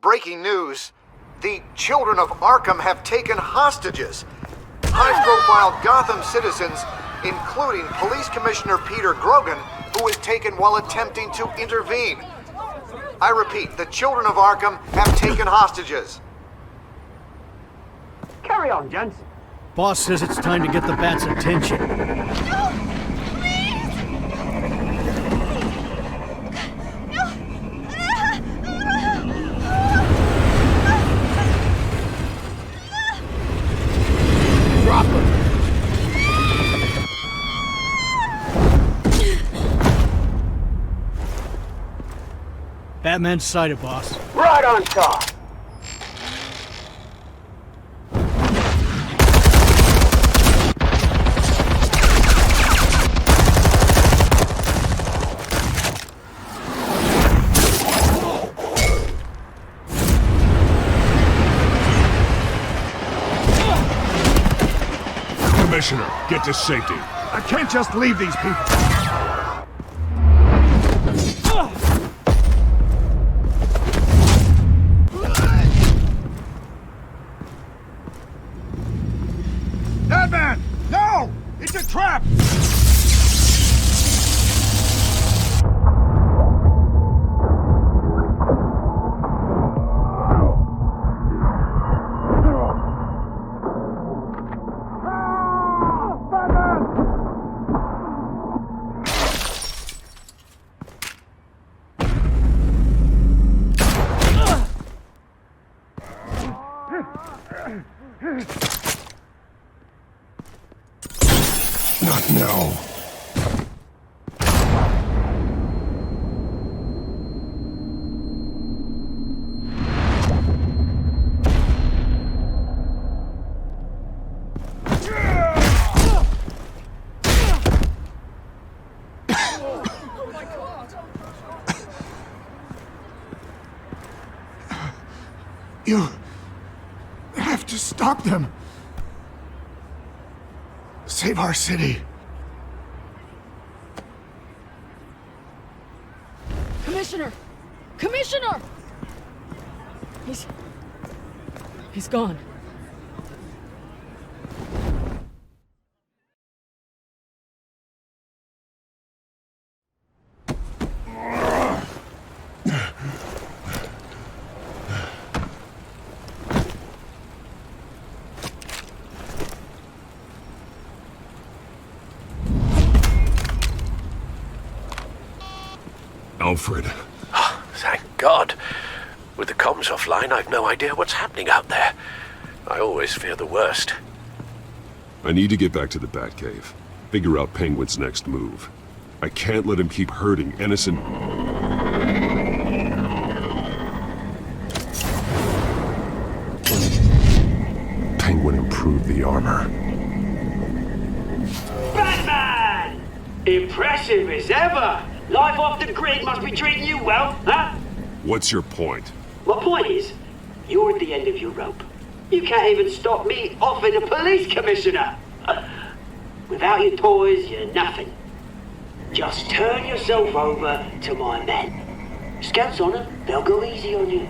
Breaking news. The children of Arkham have taken hostages. High-profile Gotham citizens, including Police Commissioner Peter Grogan, who was taken while attempting to intervene. I repeat, the children of Arkham have taken hostages. Carry on, gents. Boss says it's time to get the Bat's attention. No! Please! Drop him! Batman's sighted, boss. Right on top. Commissioner, get to safety. I can't just leave these people. Batman! No! It's a trap! Not now. You have to stop them. Save our city. Commissioner! Commissioner! He's gone. Alfred. Oh, thank God. With the comms offline, I've no idea what's happening out there. I always fear the worst. I need to get back to the Batcave. Figure out Penguin's next move. I can't let him keep hurting innocent... Penguin improved the armor. Batman! Impressive as ever! Life off the grid must be treating you well, huh? What's your point? My point is, you're at the end of your rope. You can't even stop me offing a police commissioner. Without your toys, you're nothing. Just turn yourself over to my men. Scouts on it, they'll go easy on you.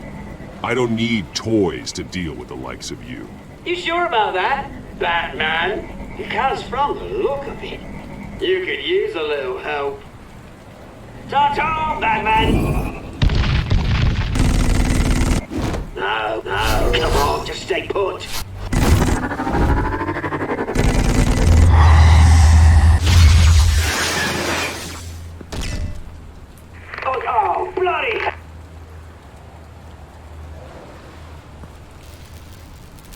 I don't need toys to deal with the likes of you. You sure about that, Batman? Because from the look of it, you could use a little help. Ta-ta, Batman! No, come on, just stay put. Oh, bloody!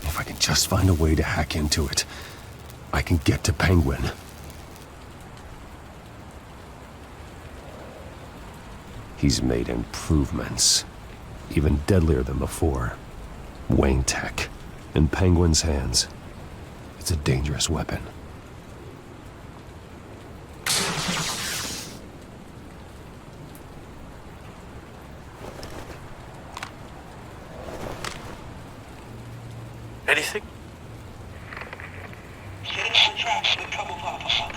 If I can just find a way to hack into it, I can get to Penguin. He's made improvements, even deadlier than before. Wayne Tech, in Penguin's hands. It's a dangerous weapon. Anything? Set up the traps with Cobblepot Park.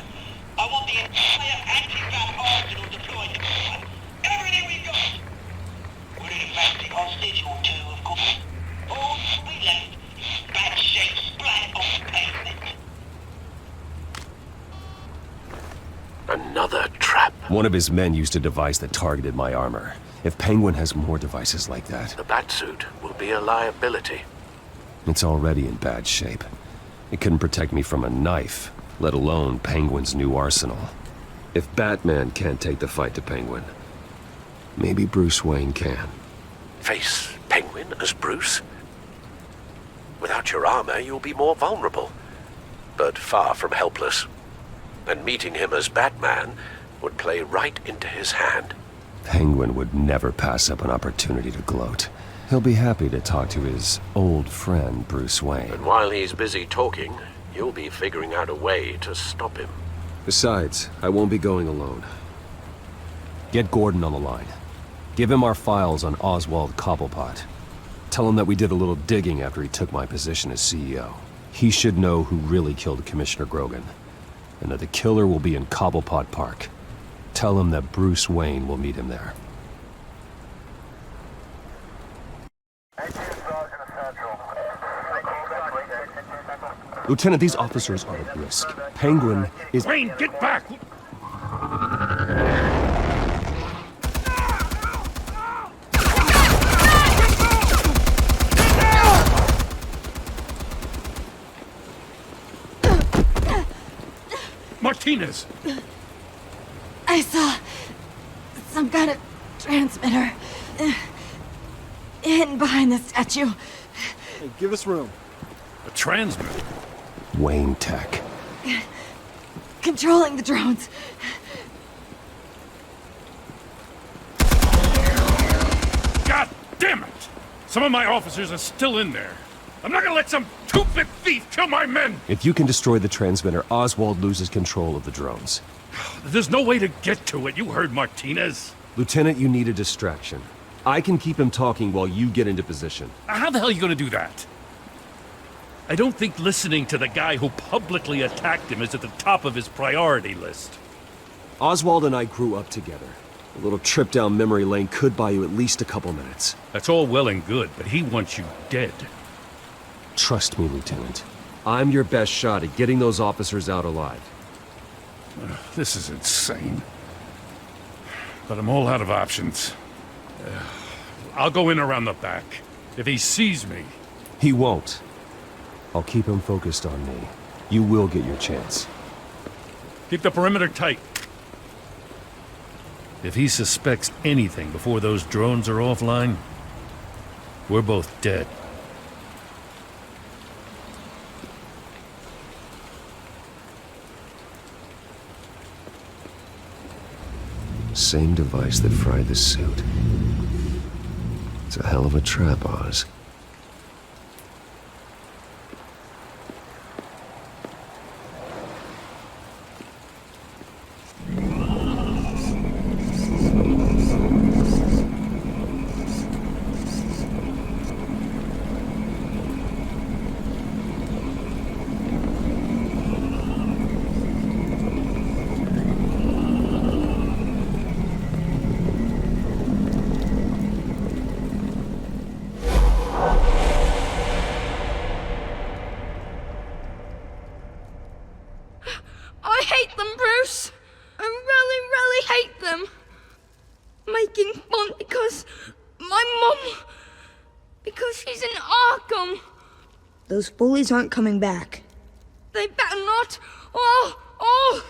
I want the entire anti-Bat arsenal deployed. Everything we've got. We're in a plastic hostage or two One of his men used a device that targeted my armor. If Penguin has more devices like that, The Batsuit will be a liability. it's already in bad shape. It couldn't protect me from a knife, let alone Penguin's new arsenal. If Batman can't take the fight to Penguin, maybe Bruce Wayne can. Face Penguin as Bruce? Without your armor, you'll be more vulnerable, but far from helpless. And meeting him as Batman would play right into his hand. Penguin would never pass up an opportunity to gloat. He'll be happy to talk to his old friend, Bruce Wayne. And while he's busy talking, you'll be figuring out a way to stop him. Besides, I won't be going alone. Get Gordon on the line. Give him our files on Oswald Cobblepot. Tell him that we did a little digging after he took my position as CEO. He should know who really killed Commissioner Grogan, and that the killer will be in Cobblepot Park. Tell him that Bruce Wayne will meet him there. Lieutenant, these officers are at risk. Penguin is— Wayne, get back! Martinez! I saw some kind of transmitter hidden behind the statue. Hey, give us room. A transmitter? Wayne Tech. Controlling the drones. God damn it! Some of my officers are still in there. I'm not gonna let some two-bit thief kill my men! If you can destroy the transmitter, Oswald loses control of the drones. There's no way to get to it, you heard Martinez. Lieutenant, you need a distraction. I can keep him talking while you get into position. How the hell are you gonna do that? I don't think listening to the guy who publicly attacked him is at the top of his priority list. Oswald and I grew up together. A little trip down memory lane could buy you at least a couple minutes. That's all well and good, but he wants you dead. Trust me, Lieutenant. I'm your best shot at getting those officers out alive. This is insane. But I'm all out of options. I'll go in around the back. If he sees me... He won't. I'll keep him focused on me. You will get your chance. Keep the perimeter tight. If he suspects anything before those drones are offline, we're both dead. Same device that fried the suit. It's a hell of a trap, Oz. I hate them, Bruce. I really, really hate them. Making fun because my mum... because she's in Arkham. Those bullies aren't coming back. They better not. Oh!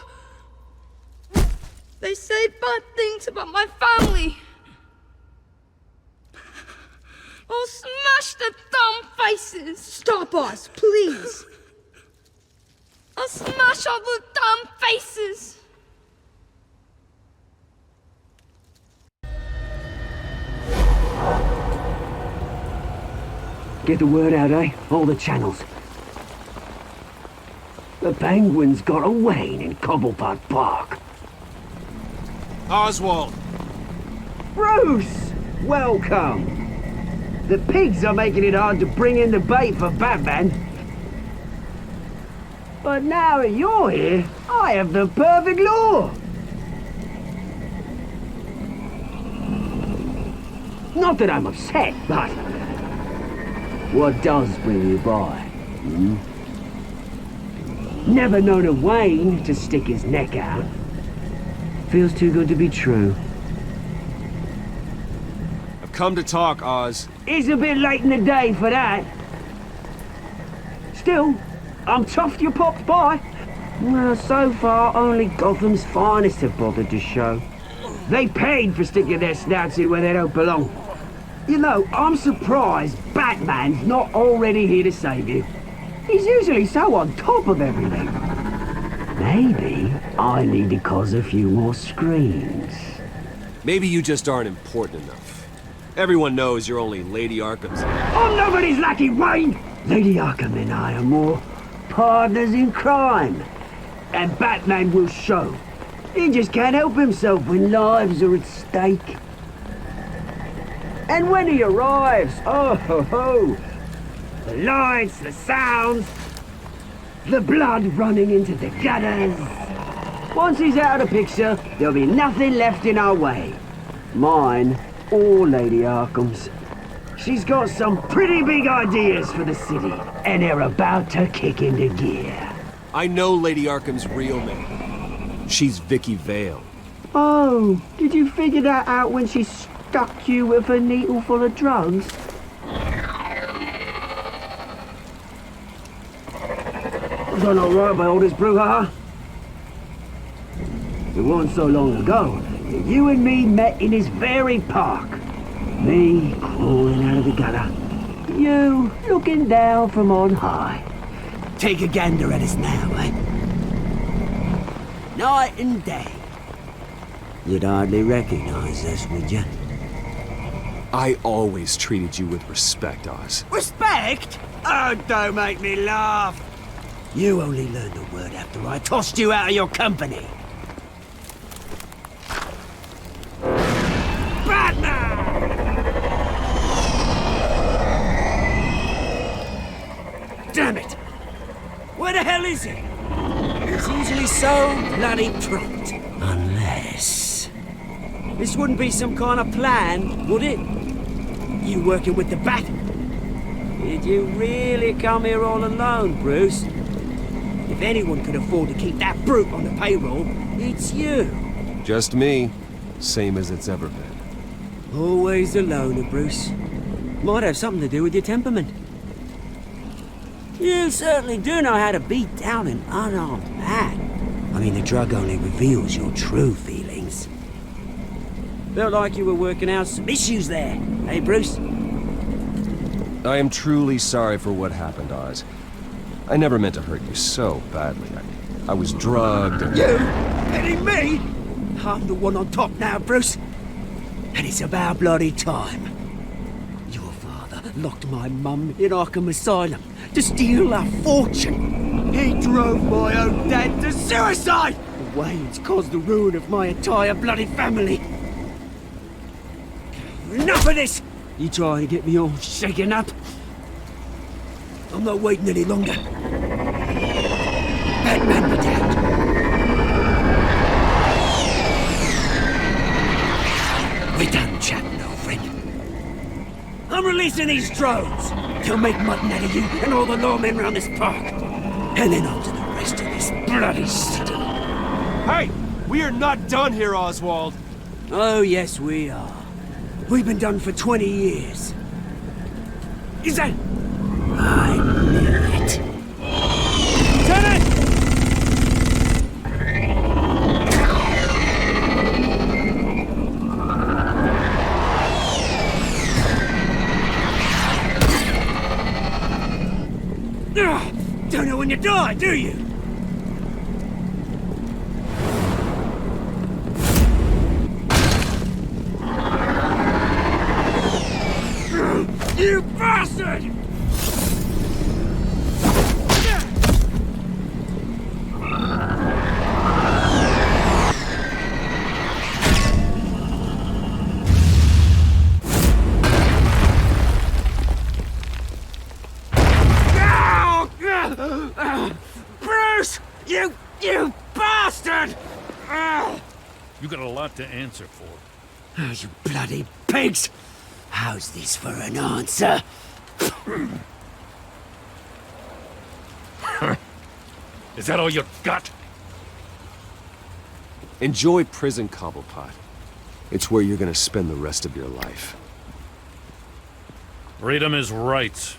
They say bad things about my family. I'll smash the dumb faces. Stop us, please. I'll smash all the dumb faces. Get the word out, eh? All the channels. The Penguin's got a Wayne in Cobblepot Park. Oswald! Bruce! Welcome! The pigs are making it hard to bring in the bait for Batman. But now that you're here, I have the perfect lure! Not that I'm upset, but... what does bring you by? Never known a Wayne to stick his neck out. feels too good to be true. I've come to talk, Oz. It's a bit late in the day for that. Still, I'm chuffed you popped by. Well, so far, only Gotham's finest have bothered to show. They paid for sticking their snouts in where they don't belong. You know, I'm surprised Batman's not already here to save you. He's usually so on top of everything. Maybe I need to cause a few more screams. Maybe you just aren't important enough. Everyone knows you're only Lady Arkham's. I'm nobody's lackey, Wayne! Lady Arkham and I are more partners in crime. And Batman will show. He just can't help himself when lives are at stake. And when he arrives, oh ho ho! The lights, the sounds, the blood running into the gutters. Once he's out of the picture, there'll be nothing left in our way. Mine or Lady Arkham's. She's got some pretty big ideas for the city, and they're about to kick into gear. I know Lady Arkham's real name. She's Vicky Vale. Oh, did you figure that out when she stuck you with a needle full of drugs? Done all right by all this brouhaha. It wasn't so long ago that you and me met in this very park. Me crawling out of the gutter. You looking down from on high. Take a gander at us now, eh? Night and day. You'd hardly recognize us, would you? I always treated you with respect, Oz. Respect? Oh, don't make me laugh. You only learned the word after I tossed you out of your company. Batman! Damn it! Where the hell is he? He's usually so bloody prompt. Unless... This wouldn't be some kind of plan, would it? You working with the Bat? Did you really come here all alone, Bruce? If anyone could afford to keep that brute on the payroll, it's you. Just me. Same as it's ever been. Always a loner, Bruce. Might have something to do with your temperament. You certainly do know how to beat down an unarmed man. I mean, the drug only reveals your true feelings. Felt like you were working out some issues there, eh, Bruce? I am truly sorry for what happened, Oz. I never meant to hurt you so badly. I was drugged and... You? Hitting me? I'm the one on top now, Bruce. And it's about bloody time. Your father locked my mum in Arkham Asylum to steal a fortune. He drove my own dad to suicide! Wayne's caused the ruin of my entire bloody family. Enough of this! You trying to get me all shaken up? I'm not waiting any longer. Batman be damned. We're done chatting, old friend. I'm releasing these drones. They'll make mutton out of you and all the lawmen around this park. And then on to the rest of this bloody city. Hey! We are not done here, Oswald! Oh, yes, we are. We've been done for 20 years. Is that... I knew it. Turn it! Don't know when you die, do you? You bastard! Bruce! You bastard! You got a lot to answer for. Oh, you bloody pigs! How's this for an answer? Is that all you got? Enjoy prison, Cobblepot. It's where you're gonna spend the rest of your life. Freedom is right.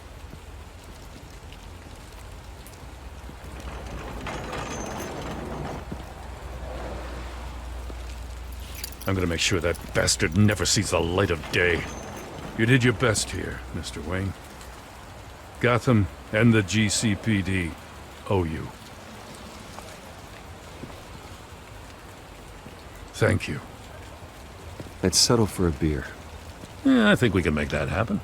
I'm gonna make sure that bastard never sees the light of day. You did your best here, Mr. Wayne. Gotham and the GCPD owe you. Thank you. Let's settle for a beer. Yeah, I think we can make that happen.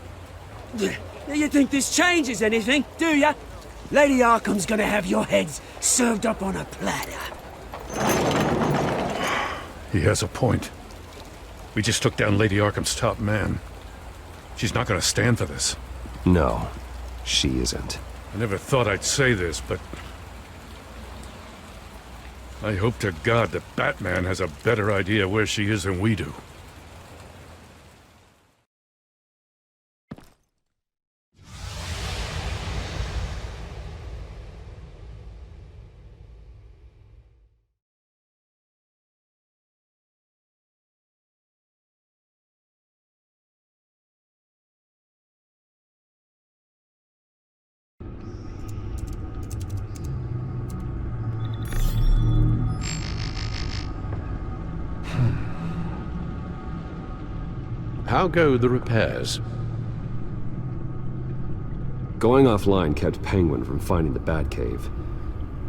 You think this changes anything, do ya? Lady Arkham's gonna have your heads served up on a platter. He has a point. We just took down Lady Arkham's top man. She's not gonna stand for this. No, she isn't. I never thought I'd say this, but I hope to God that Batman has a better idea where she is than we do. How go the repairs? Going offline kept Penguin from finding the Batcave,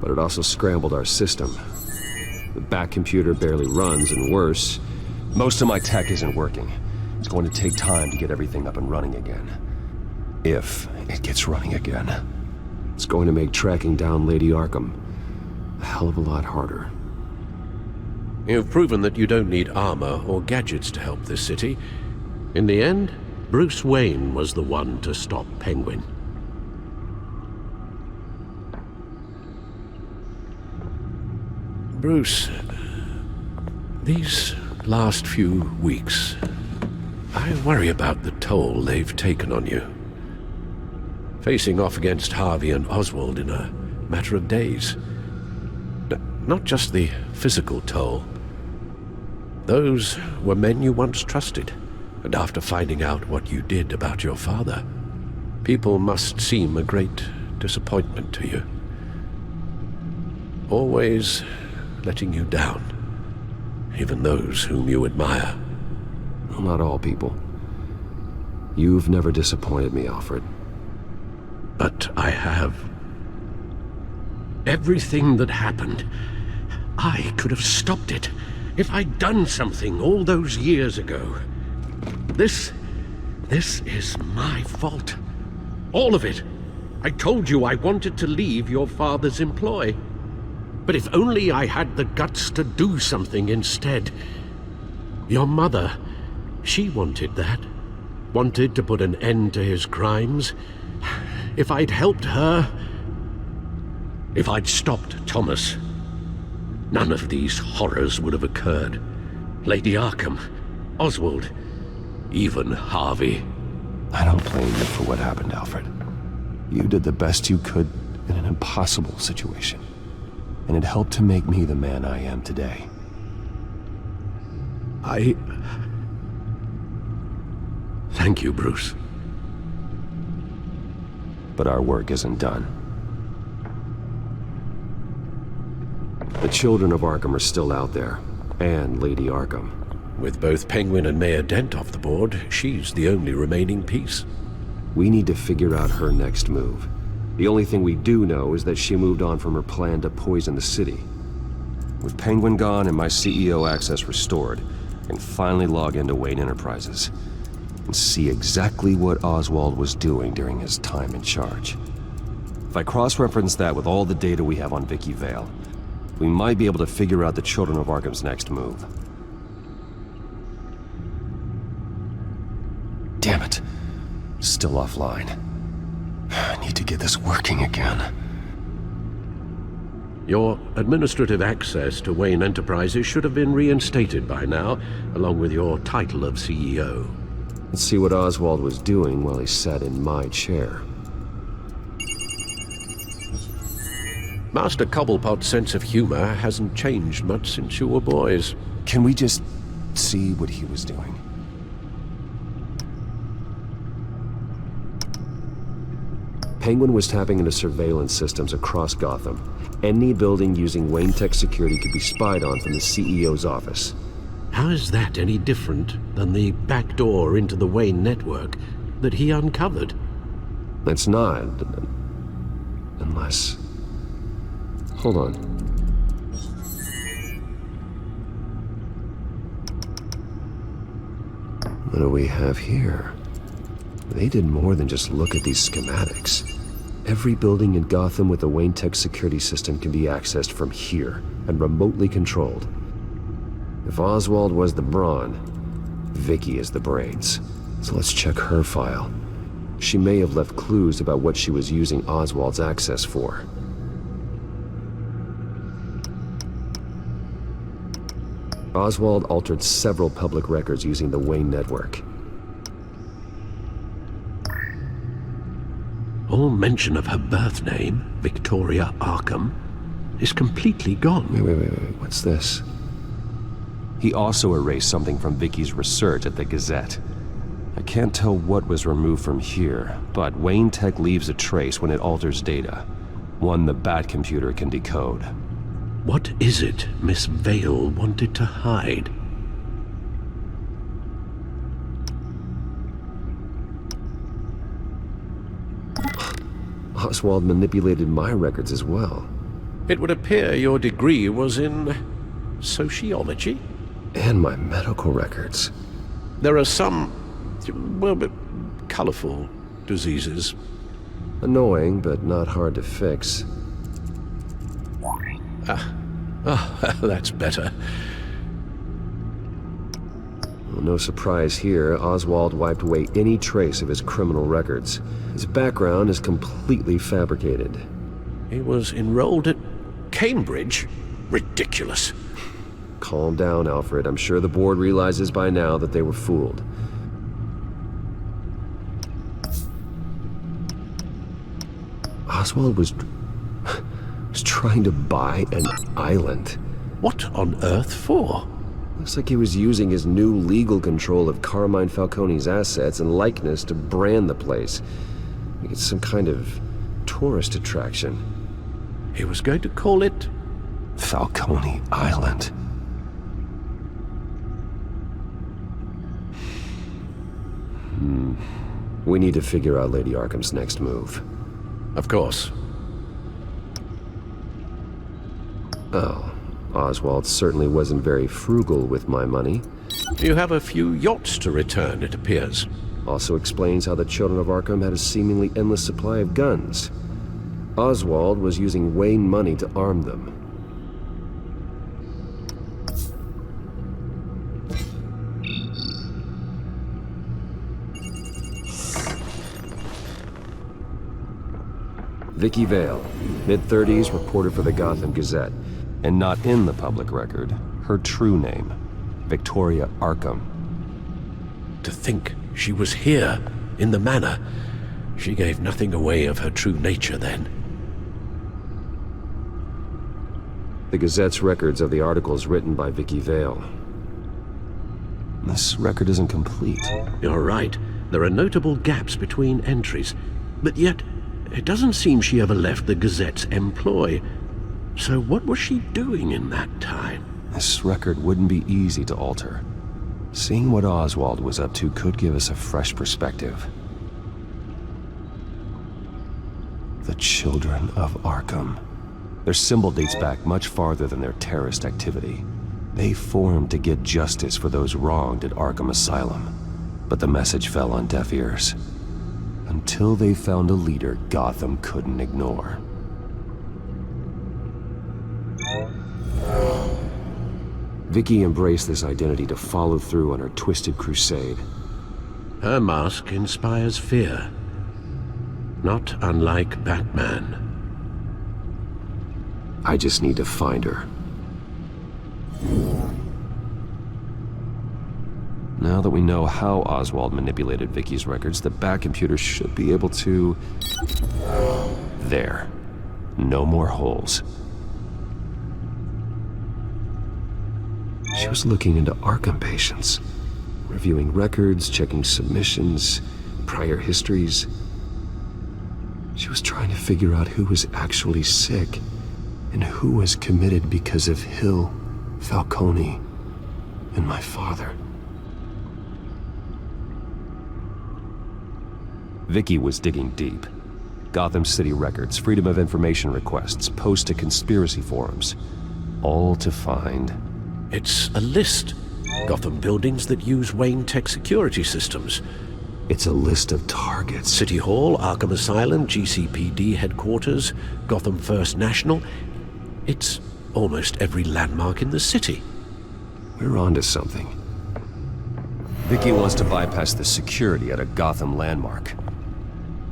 but it also scrambled our system. The Bat computer barely runs, and worse, most of my tech isn't working. It's going to take time to get everything up and running again. If it gets running again. It's going to make tracking down Lady Arkham a hell of a lot harder. You've proven that you don't need armor or gadgets to help this city. In the end, Bruce Wayne was the one to stop Penguin. Bruce, these last few weeks, I worry about the toll they've taken on you. Facing off against Harvey and Oswald in a matter of days. Not just the physical toll. Those were men you once trusted. And after finding out what you did about your father, people must seem a great disappointment to you. Always letting you down, even those whom you admire. Well, not all people. You've never disappointed me, Alfred. But I have. Everything that happened, I could have stopped it if I'd done something all those years ago. This is my fault. All of it. I told you I wanted to leave your father's employ. But if only I had the guts to do something instead. Your mother, she wanted that. Wanted to put an end to his crimes. If I'd helped her, if I'd stopped Thomas, none of these horrors would have occurred. Lady Arkham, Oswald, even Harvey. I don't blame you for what happened, Alfred. You did the best you could in an impossible situation. And it helped to make me the man I am today. Thank you, Bruce. But our work isn't done. The children of Arkham are still out there, and Lady Arkham. With both Penguin and Mayor Dent off the board, she's the only remaining piece. We need to figure out her next move. The only thing we do know is that she moved on from her plan to poison the city. With Penguin gone and my CEO access restored, I can finally log into Wayne Enterprises and see exactly what Oswald was doing during his time in charge. If I cross-reference that with all the data we have on Vicky Vale, we might be able to figure out the Children of Arkham's next move. Damn it. Still offline. I need to get this working again. Your administrative access to Wayne Enterprises should have been reinstated by now, along with your title of CEO. Let's see what Oswald was doing while he sat in my chair. Master Cobblepot's sense of humor hasn't changed much since you were boys. Can we just see what he was doing? Penguin was tapping into surveillance systems across Gotham. Any building using Wayne Tech security could be spied on from the CEO's office. How is that any different than the back door into the Wayne network that he uncovered? It's not. Unless... Hold on. What do we have here? They did more than just look at these schematics. Every building in Gotham with a Wayne Tech security system can be accessed from here and remotely controlled. If Oswald was the brawn, Vicky is the brains. So let's check her file. She may have left clues about what she was using Oswald's access for. Oswald altered several public records using the Wayne network. All mention of her birth name, Victoria Arkham, is completely gone. Wait, what's this? He also erased something from Vicky's research at the Gazette. I can't tell what was removed from here, but Wayne Tech leaves a trace when it alters data. One the Bat computer can decode. What is it Miss Vale wanted to hide? Oswald manipulated my records as well. It would appear your degree was in sociology? And my medical records. There are some, well, colorful diseases. Annoying, but not hard to fix. That's better. Well, no surprise here, Oswald wiped away any trace of his criminal records. His background is completely fabricated. He was enrolled at Cambridge? Ridiculous. Calm down, Alfred. I'm sure the board realizes by now that they were fooled. Oswald was trying to buy an island. What on earth for? Looks like he was using his new legal control of Carmine Falcone's assets and likeness to brand the place. Like it's some kind of tourist attraction. He was going to call it Falcone Island. We need to figure out Lady Arkham's next move. Of course. Oh, Oswald certainly wasn't very frugal with my money. You have a few yachts to return, it appears. Also explains how the children of Arkham had a seemingly endless supply of guns. Oswald was using Wayne money to arm them. Vicky Vale, mid-30s, reported for the Gotham Gazette. And not in the public record, her true name, Victoria Arkham. To think she was here, in the Manor. She gave nothing away of her true nature then. The Gazette's records of the articles written by Vicky Vale. This record isn't complete. You're right. There are notable gaps between entries. But yet, it doesn't seem she ever left the Gazette's employ. So what was she doing in that time? This record wouldn't be easy to alter. Seeing what Oswald was up to could give us a fresh perspective. The Children of Arkham. Their symbol dates back much farther than their terrorist activity. They formed to get justice for those wronged at Arkham Asylum. But the message fell on deaf ears. Until they found a leader Gotham couldn't ignore. Vicky embraced this identity to follow through on her twisted crusade. Her mask inspires fear. Not unlike Batman. I just need to find her. Now that we know how Oswald manipulated Vicky's records, the Bat computer should be able to... There. No more holes. She was looking into Arkham patients, reviewing records, checking submissions, prior histories. She was trying to figure out who was actually sick and who was committed because of Hill, Falcone, and my father. Vicky was digging deep. Gotham City records, Freedom of Information requests, posts to conspiracy forums. All to find... It's a list. Gotham buildings that use Wayne Tech security systems. It's a list of targets. City Hall, Arkham Asylum, GCPD Headquarters, Gotham First National. It's almost every landmark in the city. We're onto something. Vicky wants to bypass the security at a Gotham landmark.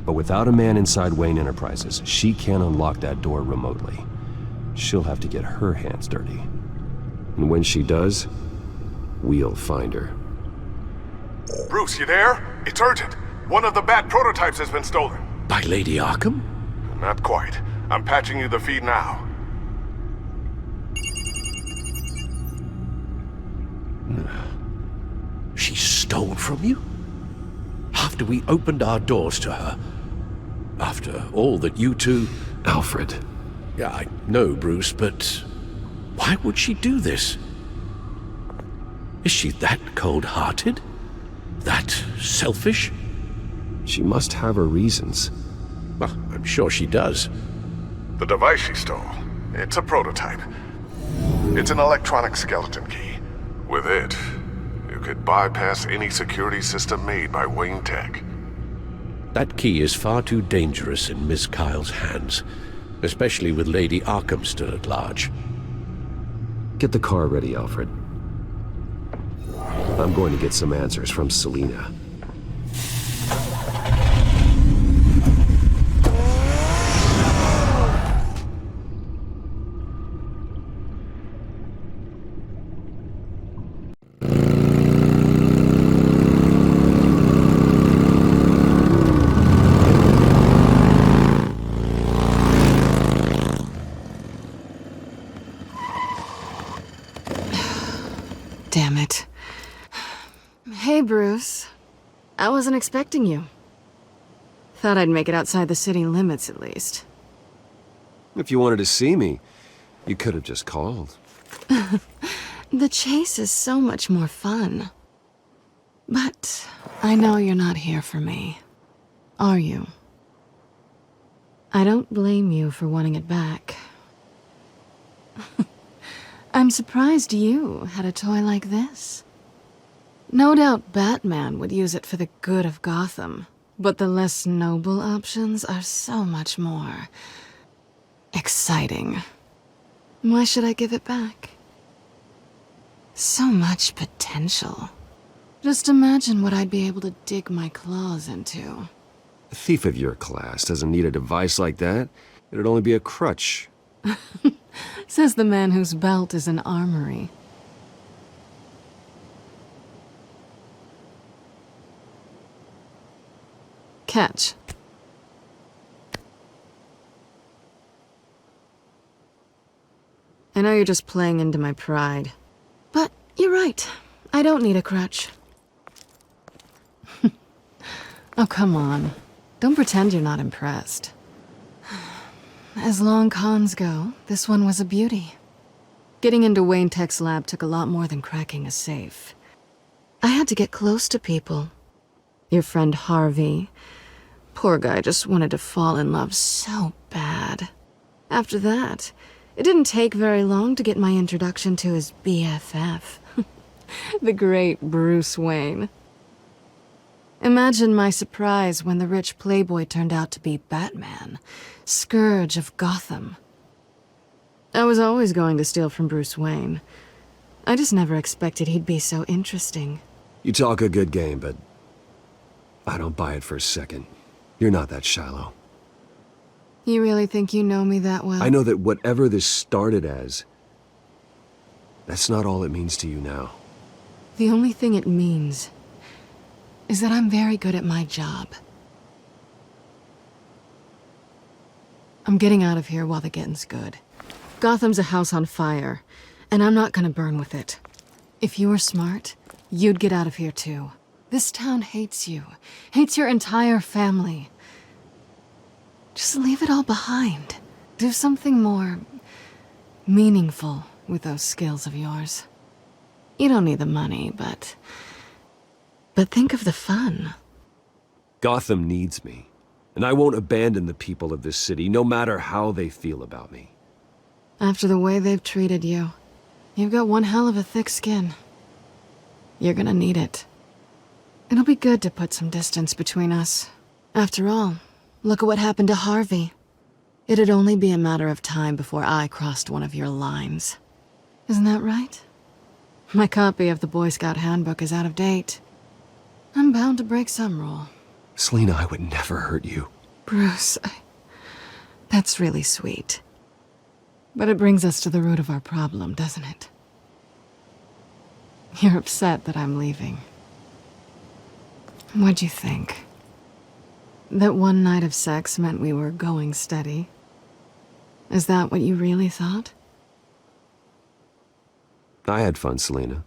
But without a man inside Wayne Enterprises, she can't unlock that door remotely. She'll have to get her hands dirty. And when she does, we'll find her. Bruce, you there? It's urgent. One of the Bat prototypes has been stolen. By Lady Arkham? Not quite. I'm patching you the feed now. She stole from you? After we opened our doors to her? After all that you two... Alfred. Yeah, I know, Bruce, but... why would she do this? Is she that cold-hearted? That selfish? She must have her reasons. Well, I'm sure she does. The device she stole, it's a prototype. It's an electronic skeleton key. With it, you could bypass any security system made by Wayne Tech. That key is far too dangerous in Miss Kyle's hands, especially with Lady Arkham still at large. Get the car ready, Alfred. I'm going to get some answers from Selina. Damn it. Hey, Bruce. I wasn't expecting you. Thought I'd make it outside the city limits, at least. If you wanted to see me, you could have just called. The chase is so much more fun. But I know you're not here for me. Are you? I don't blame you for wanting it back. I'm surprised you had a toy like this. No doubt Batman would use it for the good of Gotham, but the less noble options are so much more exciting. Why should I give it back? So much potential. Just imagine what I'd be able to dig my claws into. A thief of your class doesn't need a device like that. It'd only be a crutch. Says the man whose belt is an armory. Catch. I know you're just playing into my pride. But you're right. I don't need a crutch. Oh, come on. Don't pretend you're not impressed. As long cons go, this one was a beauty. Getting into Wayne Tech's lab took a lot more than cracking a safe. I had to get close to people. Your friend Harvey. Poor guy just wanted to fall in love so bad. After that, it didn't take very long to get my introduction to his BFF. The great Bruce Wayne. Imagine my surprise when the rich playboy turned out to be Batman, Scourge of Gotham. I was always going to steal from Bruce Wayne. I just never expected he'd be so interesting. You talk a good game, but I don't buy it for a second. You're not that shallow. You really think you know me that well? I know that whatever this started as, that's not all it means to you now. The only thing it means is that I'm very good at my job. I'm getting out of here while the getting's good. Gotham's a house on fire, and I'm not gonna burn with it. If you were smart, you'd get out of here too. This town hates you, hates your entire family. Just leave it all behind. Do something more meaningful with those skills of yours. You don't need the money, but think of the fun. Gotham needs me, and I won't abandon the people of this city, no matter how they feel about me. After the way they've treated you, you've got one hell of a thick skin. You're gonna need it. It'll be good to put some distance between us. After all, look at what happened to Harvey. It'd only be a matter of time before I crossed one of your lines. Isn't that right? My copy of the Boy Scout Handbook is out of date. I'm bound to break some rule. Selina, I would never hurt you. Bruce, that's really sweet. But it brings us to the root of our problem, doesn't it? You're upset that I'm leaving. What'd you think? That one night of sex meant we were going steady? Is that what you really thought? I had fun, Selina.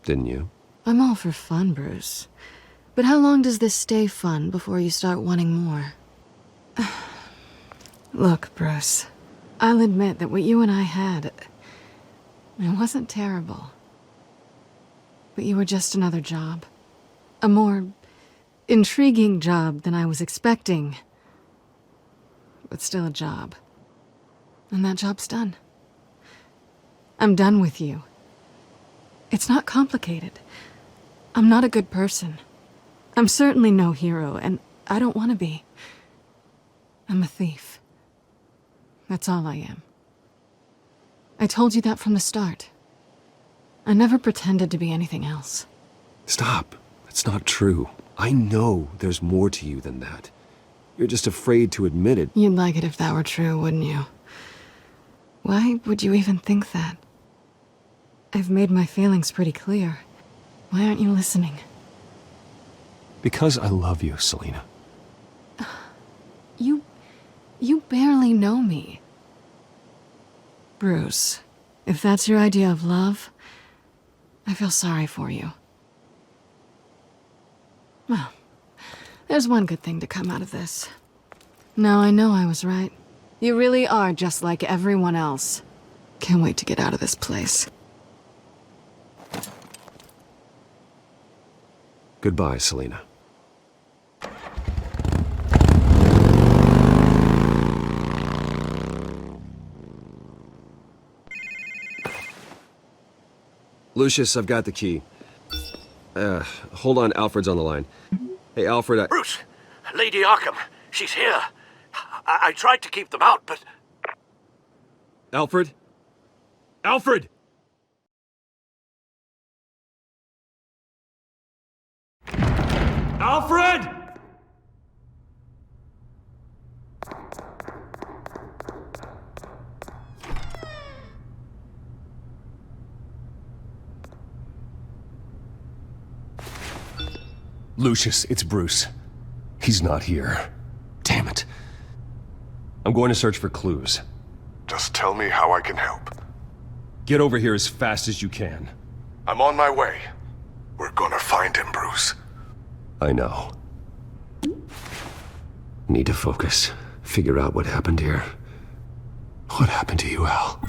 Didn't you? I'm all for fun, Bruce. But how long does this stay fun before you start wanting more? Look, Bruce, I'll admit that what you and I had, it wasn't terrible. But you were just another job. A more intriguing job than I was expecting. But still a job. And that job's done. I'm done with you. It's not complicated. I'm not a good person. I'm certainly no hero, and I don't want to be. I'm a thief. That's all I am. I told you that from the start. I never pretended to be anything else. Stop. That's not true. I know there's more to you than that. You're just afraid to admit it. You'd like it if that were true, wouldn't you? Why would you even think that? I've made my feelings pretty clear. Why aren't you listening? Because I love you, Selina. You barely know me. Bruce, if that's your idea of love, I feel sorry for you. Well, there's one good thing to come out of this. Now I know I was right. You really are just like everyone else. Can't wait to get out of this place. Goodbye, Selina. Lucius, I've got the key. Hold on, Alfred's on the line. Hey, Alfred, Bruce! Lady Arkham! She's here! I tried to keep them out, but... Alfred? Alfred! Alfred! Lucius, it's Bruce. He's not here. Damn it. I'm going to search for clues. Just tell me how I can help. Get over here as fast as you can. I'm on my way. We're gonna find him, Bruce. I know. Need to focus. Figure out what happened here. What happened to you, Al?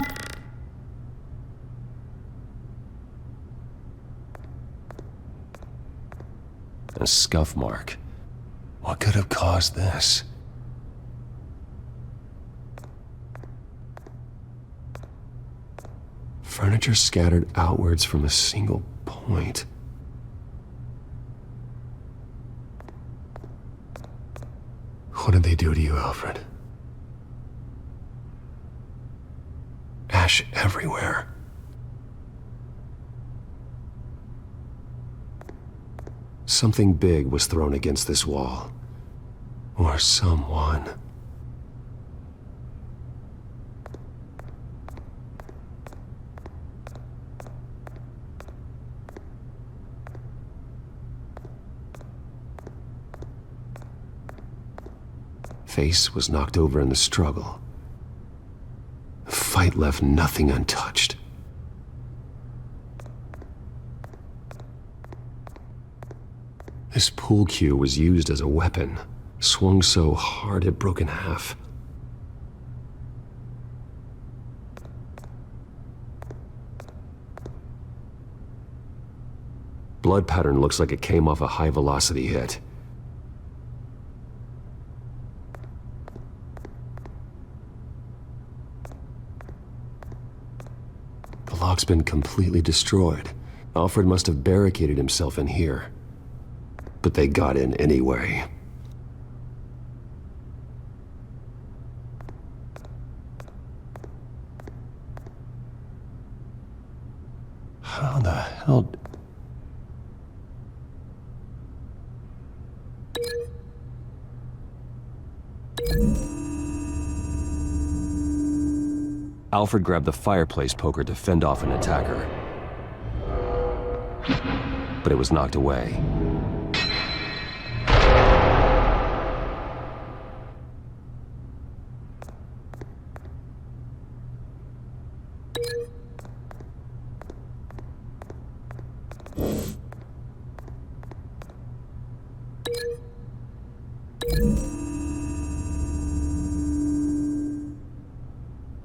A scuff mark. What could have caused this? Furniture scattered outwards from a single point. What did they do to you, Alfred? Ash everywhere. Something big was thrown against this wall. Or someone. face was knocked over in the struggle. The fight left nothing untouched. This pool cue was used as a weapon, swung so hard it broke in half. Blood pattern looks like it came off a high-velocity hit. The lock's been completely destroyed. Alfred must have barricaded himself in here. But they got in anyway. How the hell... Alfred grabbed the fireplace poker to fend off an attacker. But it was knocked away.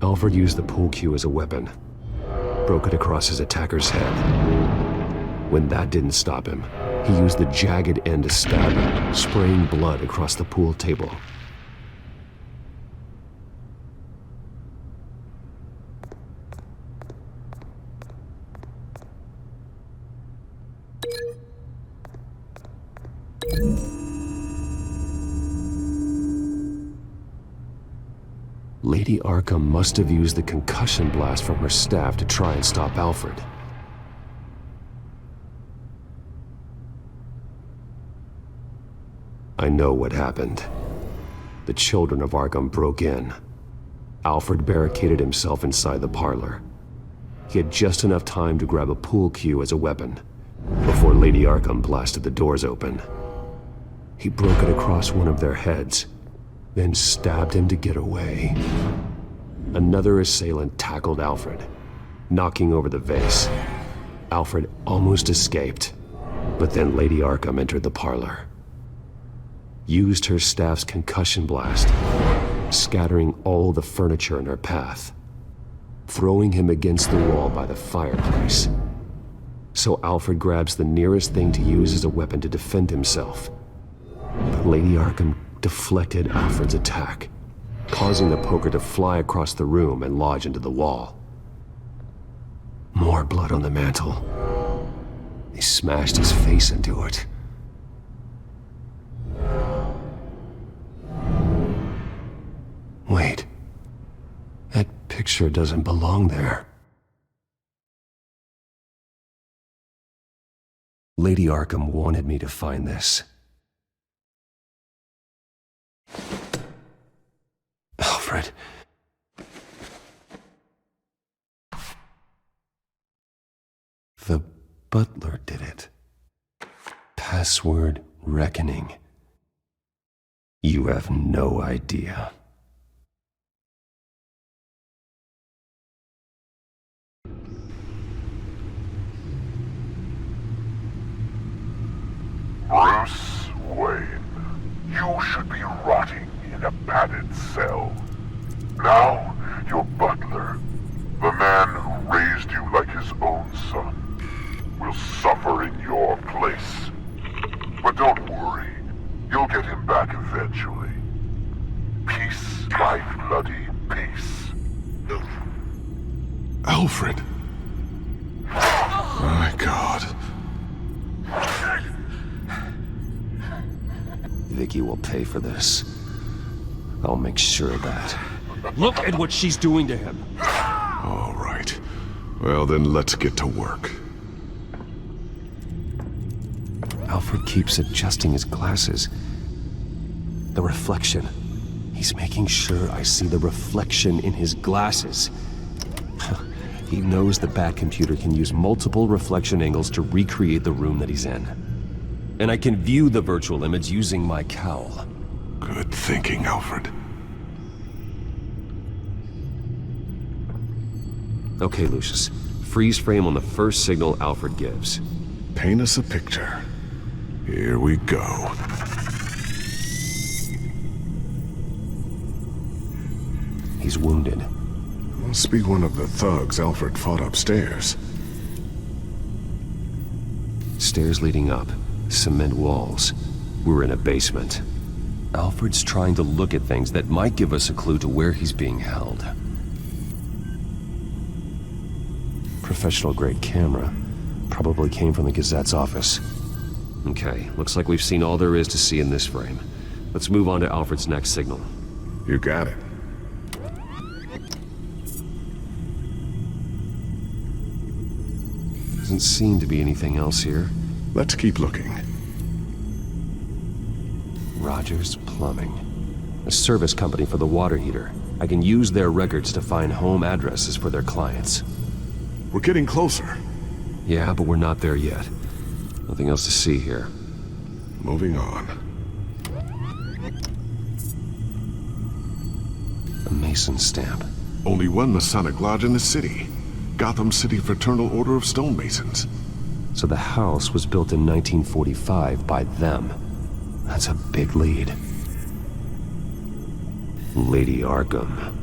Alfred used the pool cue as a weapon, broke it across his attacker's head. When that didn't stop him, he used the jagged end to stab him, spraying blood across the pool table. Lady Arkham must have used the concussion blast from her staff to try and stop Alfred. I know what happened. The children of Arkham broke in. Alfred barricaded himself inside the parlor. He had just enough time to grab a pool cue as a weapon before Lady Arkham blasted the doors open. He broke it across one of their heads, then stabbed him to get away. Another assailant tackled Alfred, knocking over the vase. Alfred almost escaped, but then Lady Arkham entered the parlor. Used her staff's concussion blast, scattering all the furniture in her path, throwing him against the wall by the fireplace. So Alfred grabs the nearest thing to use as a weapon to defend himself. But Lady Arkham deflected Alfred's attack, causing the poker to fly across the room and lodge into the wall. More blood on the mantel. They smashed his face into it. Wait. That picture doesn't belong there. Lady Arkham wanted me to find this. Alfred. The butler did it. Password reckoning. You have no idea. Bruce Wayne, you should be rotting in a padded cell. Now, your butler, the man who raised you like his own son, will suffer in your place. But don't worry, you'll get him back eventually. Peace, my bloody peace. Alfred. My God. Vicky will pay for this. I'll make sure of that. Look at what she's doing to him! All right. Well, then let's get to work. Alfred keeps adjusting his glasses. The reflection. He's making sure I see the reflection in his glasses. He knows the Batcomputer can use multiple reflection angles to recreate the room that he's in. And I can view the virtual image using my cowl. Good thinking, Alfred. Okay, Lucius. Freeze frame on the first signal Alfred gives. Paint us a picture. Here we go. He's wounded. Must be one of the thugs Alfred fought upstairs. Stairs leading up. Cement walls. We're in a basement. Alfred's trying to look at things that might give us a clue to where he's being held. Professional-grade camera. Probably came from the Gazette's office. Okay, looks like we've seen all there is to see in this frame. Let's move on to Alfred's next signal. You got it. Doesn't seem to be anything else here. Let's keep looking. Rogers Plumbing. A service company for the water heater. I can use their records to find home addresses for their clients. We're getting closer. Yeah, but we're not there yet. Nothing else to see here. Moving on. A Mason stamp. Only one Masonic lodge in the city. Gotham City Fraternal Order of Stonemasons. So the house was built in 1945 by them. That's a big lead. Lady Arkham.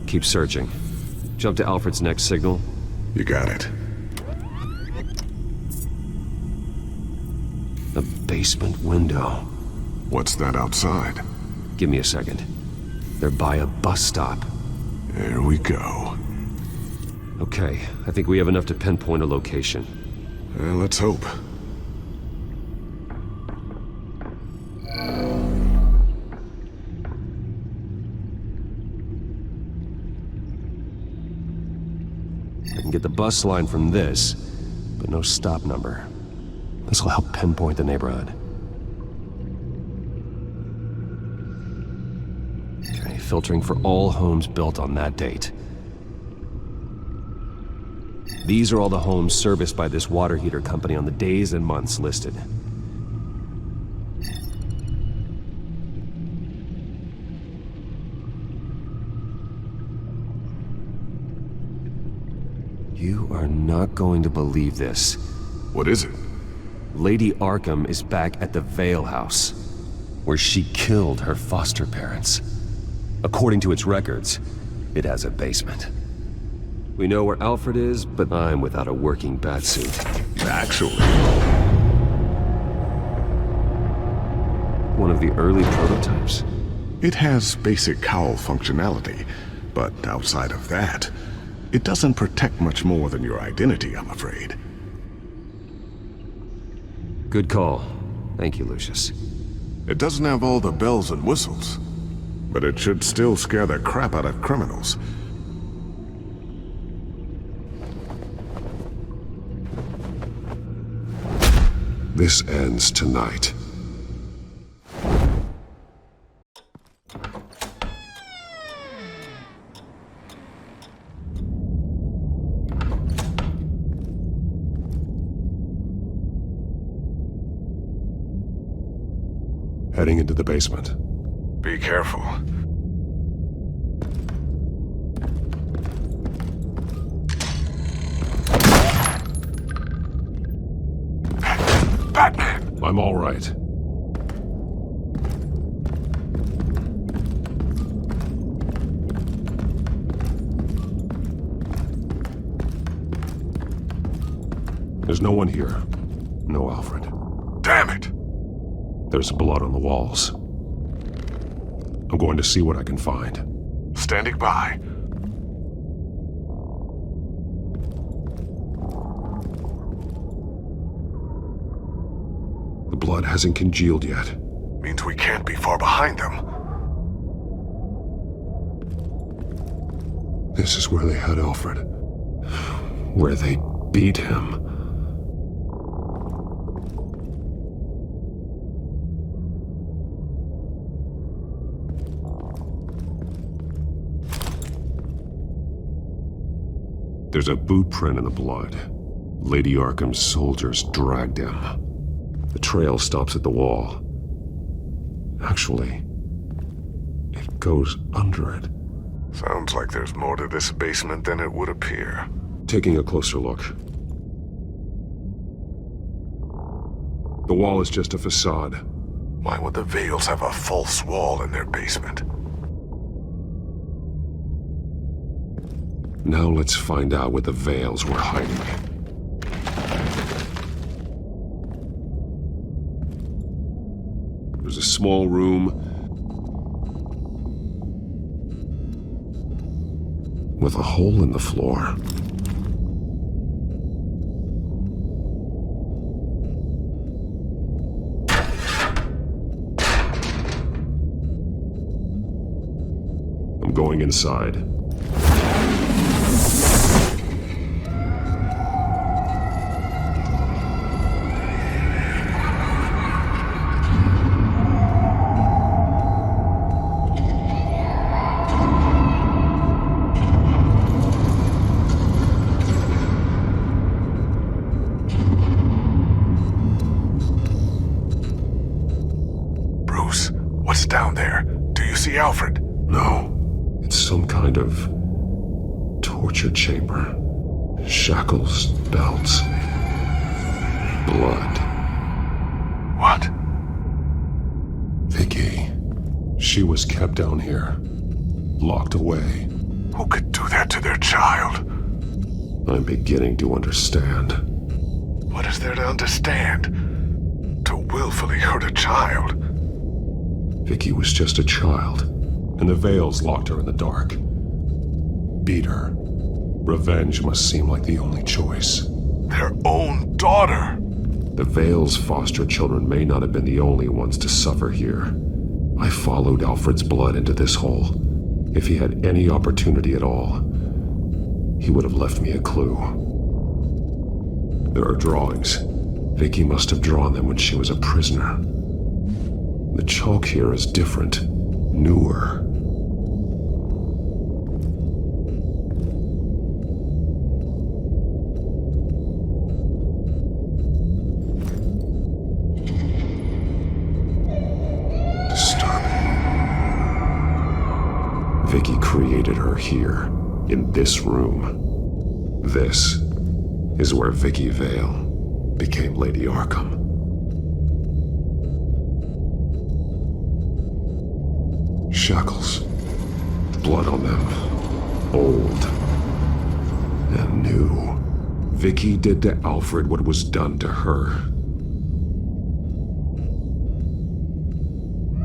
Keep searching. Jump to Alfred's next signal. You got it. A basement window. What's that outside? Give me a second. They're by a bus stop. There we go. Okay, I think we have enough to pinpoint a location. Well, let's hope. I can get the bus line from this, but no stop number. This will help pinpoint the neighborhood. Okay, filtering for all homes built on that date. These are all the homes serviced by this water heater company on the days and months listed. You are not going to believe this. What is it? Lady Arkham is back at the Vale House, where she killed her foster parents. According to its records, it has a basement. We know where Alfred is, but I'm without a working batsuit. Actually. One of the early prototypes. It has basic cowl functionality, but outside of that, it doesn't protect much more than your identity, I'm afraid. Good call. Thank you, Lucius. It doesn't have all the bells and whistles, but it should still scare the crap out of criminals. This ends tonight. Heading into the basement. Be careful. Batman! I'm all right. There's no one here. No Alfred. Damn it! There's blood on the walls. I'm going to see what I can find. Standing by. The blood hasn't congealed yet. Means we can't be far behind them. This is where they had Alfred. Where they beat him. There's a boot print in the blood. Lady Arkham's soldiers dragged him. The trail stops at the wall. Actually, goes under it. Sounds like there's more to this basement than it would appear. Taking a closer look. The wall is just a facade. Why would the Vales have a false wall in their basement? Now let's find out what the Vales were hiding. There's a small room with a hole in the floor. I'm going inside. Down there. Do you see Alfred? No. It's some kind of torture chamber. Shackles, belts, blood. What? Vicky. She was kept down here. Locked away. Who could do that to their child? I'm beginning to understand. What is there to understand? To willfully hurt a child? Vicky was just a child, and the Vales locked her in the dark. Beat her. Revenge must seem like the only choice. Their own daughter! The Vales' foster children may not have been the only ones to suffer here. I followed Alfred's blood into this hole. If he had any opportunity at all, he would have left me a clue. There are drawings. Vicky must have drawn them when she was a prisoner. The chalk here is different, newer. Disturbing. Vicky created her here, in this room. This is where Vicky Vale became Lady Arkham. Shackles. Blood on them. Old. And new. Vicky did to Alfred what was done to her.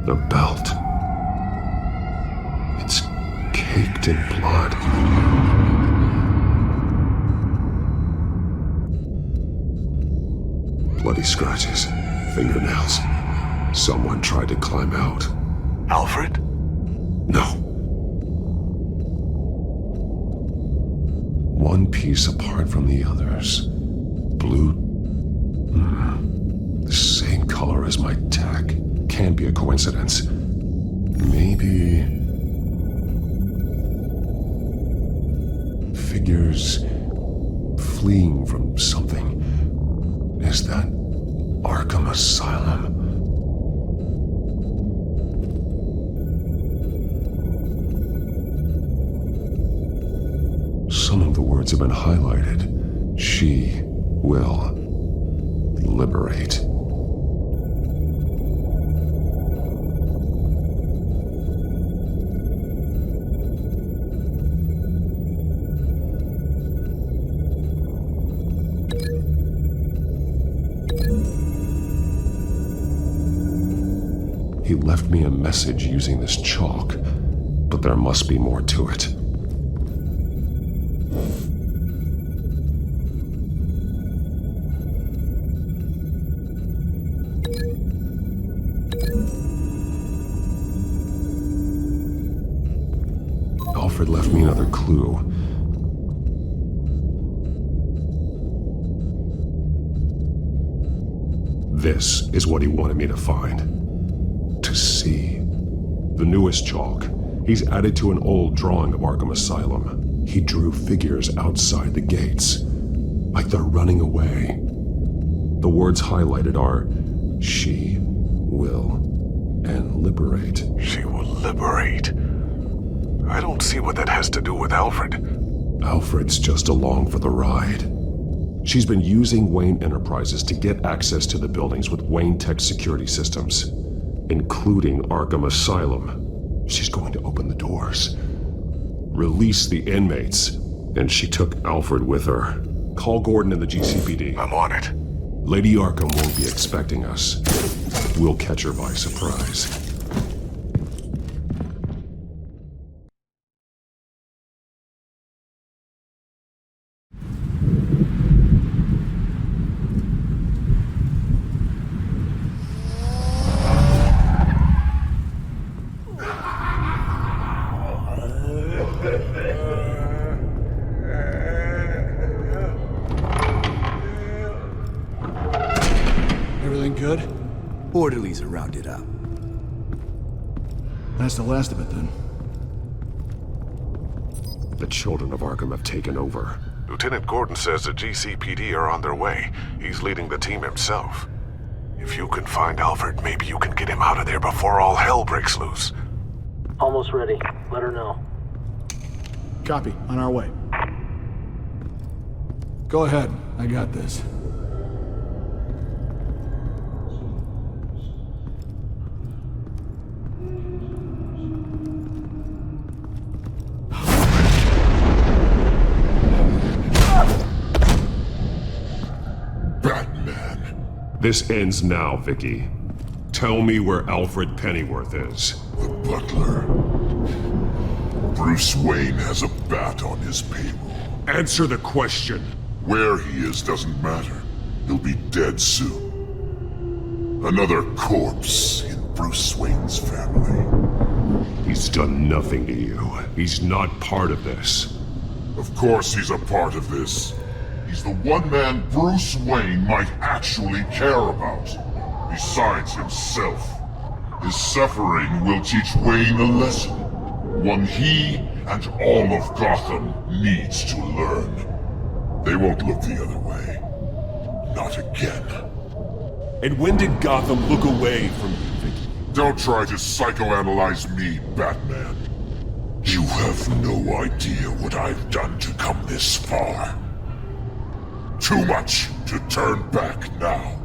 The belt. It's caked in blood. Bloody scratches. Fingernails. Someone tried to climb out. Alfred? No. One piece apart from the others. Blue. The same color as my tech. Can't be a coincidence. Maybe... figures fleeing from something. Is that Arkham Asylum? Some of the words have been highlighted. She will liberate. He left me a message using this chalk, but there must be more to it. Alfred left me another clue. This is what he wanted me to find. To see. The newest chalk. He's added to an old drawing of Arkham Asylum. He drew figures outside the gates. Like they're running away. The words highlighted are, she will and liberate. She will liberate? I don't see what that has to do with Alfred. Alfred's just along for the ride. She's been using Wayne Enterprises to get access to the buildings with Wayne Tech security systems, including Arkham Asylum. She's going to open the doors, release the inmates, and she took Alfred with her. Call Gordon and the GCPD. I'm on it. Lady Arkham won't be expecting us. We'll catch her by surprise. Everything good? Orderlies are rounded up. That's the last of it, then. The children of Arkham have taken over. Lieutenant Gordon says the GCPD are on their way. He's leading the team himself. If you can find Alfred, maybe you can get him out of there before all hell breaks loose. Almost ready. Let her know. Copy. On our way. Go ahead. I got this. This ends now, Vicky. Tell me where Alfred Pennyworth is. The butler. Bruce Wayne has a bat on his payroll. Answer the question. Where he is doesn't matter. He'll be dead soon. Another corpse in Bruce Wayne's family. He's done nothing to you. He's not part of this. Of course he's a part of this. He's the one man Bruce Wayne might actually care about, besides himself. His suffering will teach Wayne a lesson, one he and all of Gotham needs to learn. They won't look the other way. Not again. And when did Gotham look away from you, Vicky? Don't try to psychoanalyze me, Batman. You have no idea what I've done to come this far. Too much to turn back now.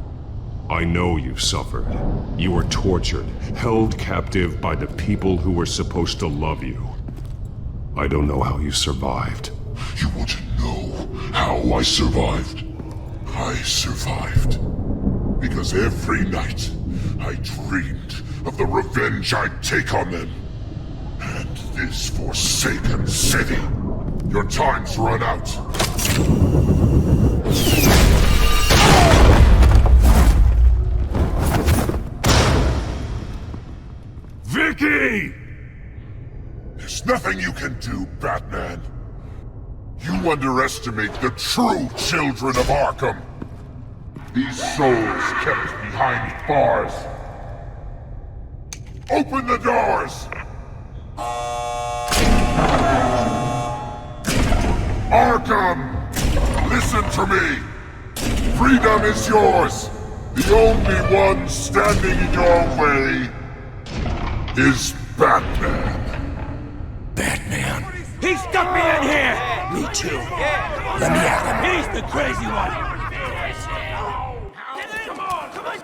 I know you suffered. You were tortured, held captive by the people who were supposed to love you. I don't know how you survived. You want to know how I survived? I survived because every night I dreamed of the revenge I'd take on them. And this forsaken city. Your time's run out. Vicky! There's nothing you can do, Batman. You underestimate the true children of Arkham. These souls kept behind bars. Open the doors! Arkham! Listen to me! Freedom is yours! The only one standing in your way is Batman. Batman. He stuck me in here! Me too. Let me at him. He's the crazy one. Come on, come on!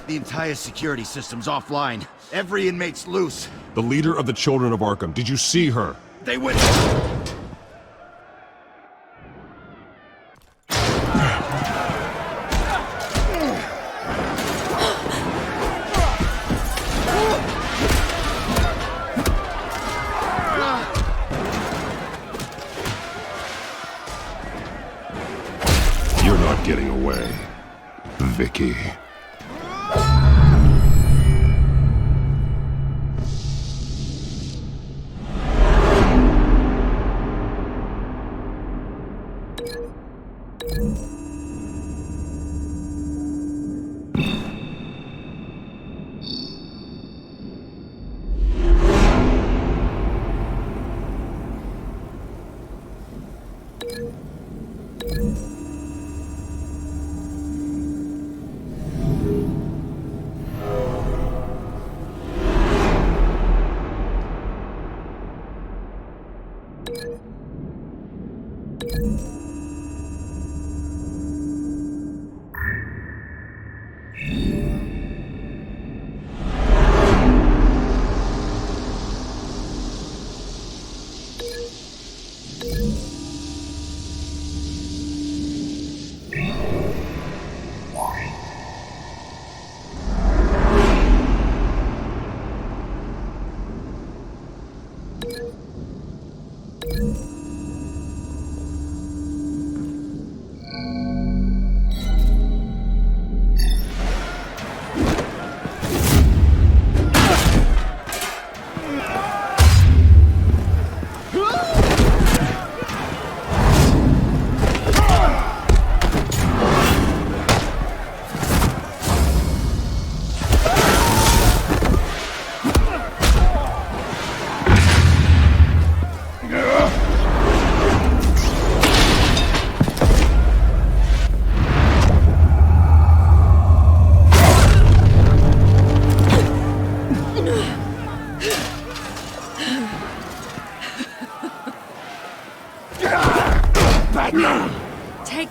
The entire security system's offline. Every inmate's loose. The leader of the Children of Arkham, did you see her? They went... You're not getting away, Vicky.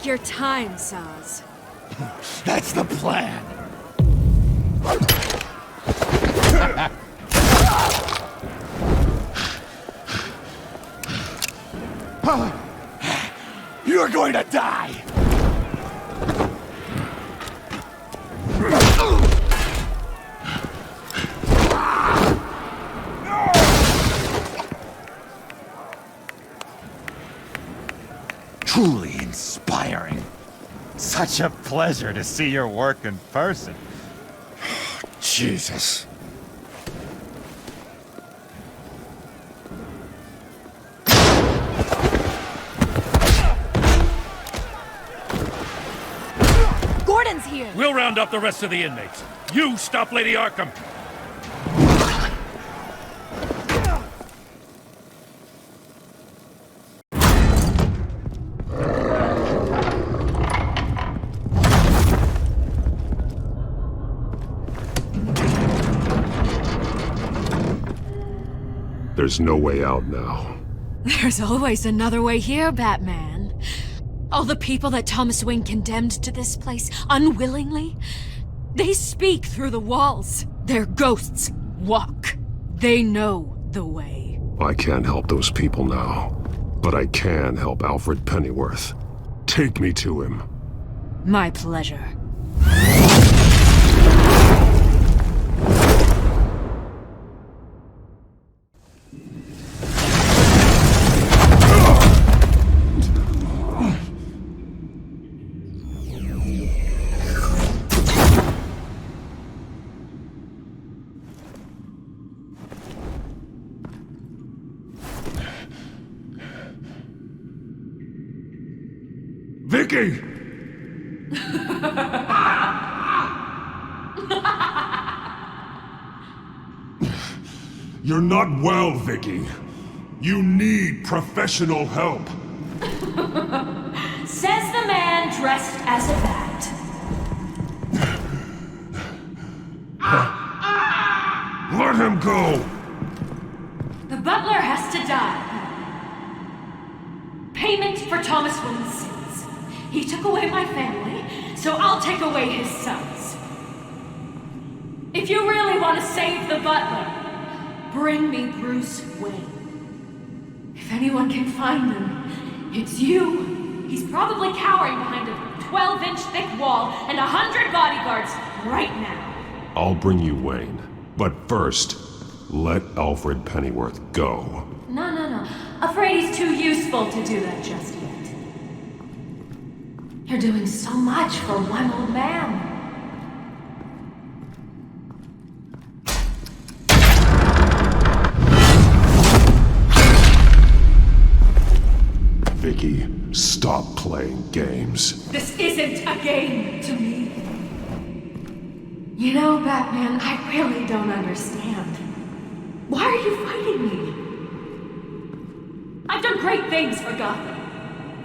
your time, Saz. That's the plan. You're going to die! Truly inspiring. Such a pleasure to see your work in person. Jesus. Gordon's here! We'll round up the rest of the inmates. You stop Lady Arkham! There's no way out now. There's always another way here, Batman. All the people that Thomas Wayne condemned to this place unwillingly, they speak through the walls. Their ghosts walk. They know the way. I can't help those people now, but I can help Alfred Pennyworth. Take me to him. My pleasure. Vicky! You're not well, Vicky. You need professional help. Says the man dressed as a bat. Let him go! The butler has to die. Payment for Thomas Wayne's sins. He took away my family, so I'll take away his sons. If you really want to save the butler, bring me Bruce Wayne. If anyone can find him, it's you. He's probably cowering behind a 12-inch thick wall and 100 bodyguards right now. I'll bring you Wayne. But first, let Alfred Pennyworth go. No. Afraid he's too useful to do that just yet. You're doing so much for one old man. Vicky, stop playing games. This isn't a game to me. You know, Batman, I really don't understand. Why are you fighting me? I've done great things for Gotham.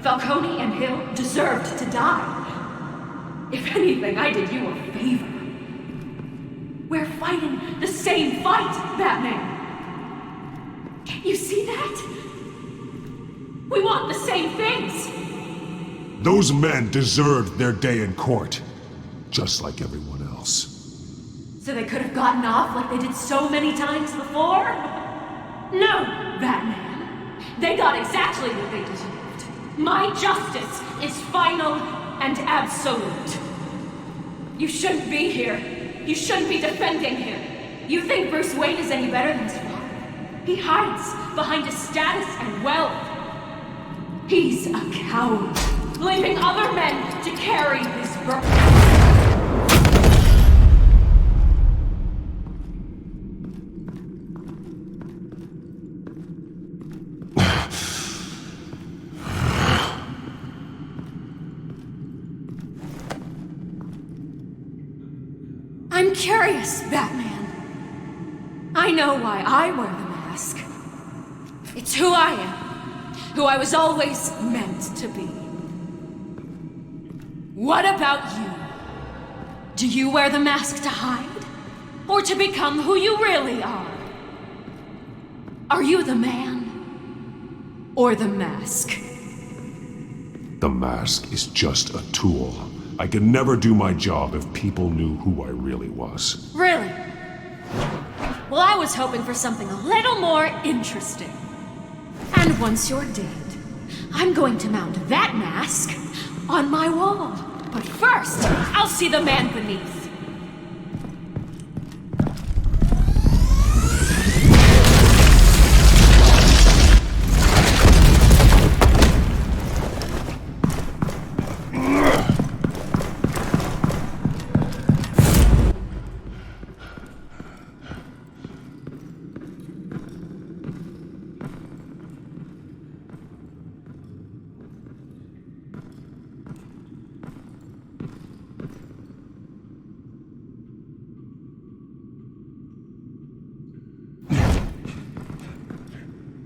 Falcone and Hill deserved to die. If anything, I did you a favor. We're fighting the same fight, Batman. Can't you see that? We want the same things. Those men deserved their day in court, just like everyone else. So they could have gotten off like they did so many times before? No, Batman. They got exactly what they deserved. My justice is final and absolute. You shouldn't be here. You shouldn't be defending him. You think Bruce Wayne is any better than his father? He hides behind his status and wealth. He's a coward, leaving other men to carry his burden. I'm curious, Batman. I know why I wear the mask. It's who I am, who I was always meant to be. What about you? Do you wear the mask to hide? Or to become who you really are? Are you the man? Or the mask? The mask is just a tool. I could never do my job if people knew who I really was. Really? Well, I was hoping for something a little more interesting. And once you're dead, I'm going to mount that mask on my wall. But first, I'll see the man beneath.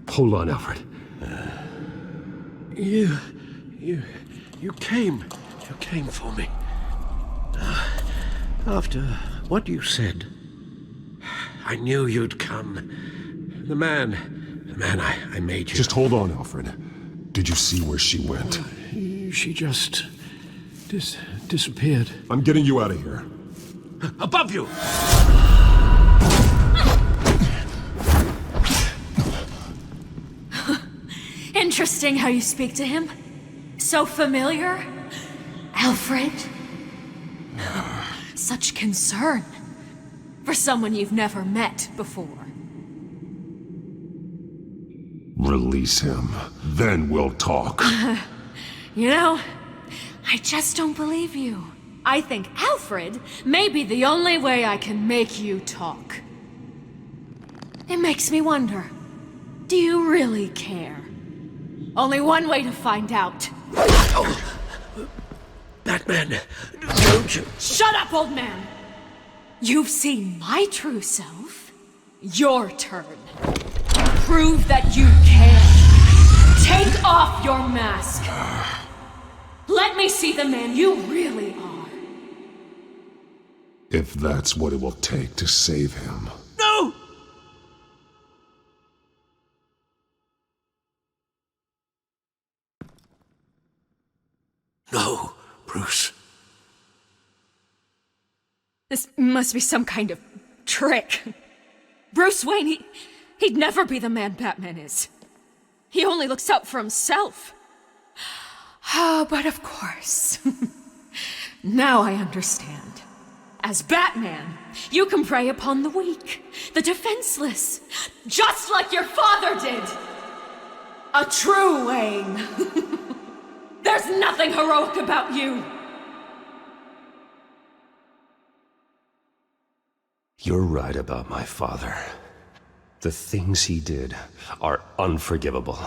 Hold on, Alfred. You came for me. After what you said, I knew you'd come. The man I made you. Just hold on, Alfred. Did you see where she went? She just disappeared. I'm getting you out of here. Above you! Interesting how you speak to him. So familiar. Alfred. Such concern. For someone you've never met before. Release him. Then we'll talk. You know, I just don't believe you. I think Alfred may be the only way I can make you talk. It makes me wonder, do you really care? Only one way to find out. Oh. Batman, don't you... Shut up, old man! You've seen my true self. Your turn. Prove that you care. Take off your mask. Let me see the man you really are. If that's what it will take to save him. No! No, Bruce. This must be some kind of trick. Bruce Wayne, he'd never be the man Batman is. He only looks out for himself. Oh, but of course. Now I understand. As Batman, you can prey upon the weak, the defenseless, just like your father did. A true Wayne. There's nothing heroic about you. You're right about my father. The things he did are unforgivable.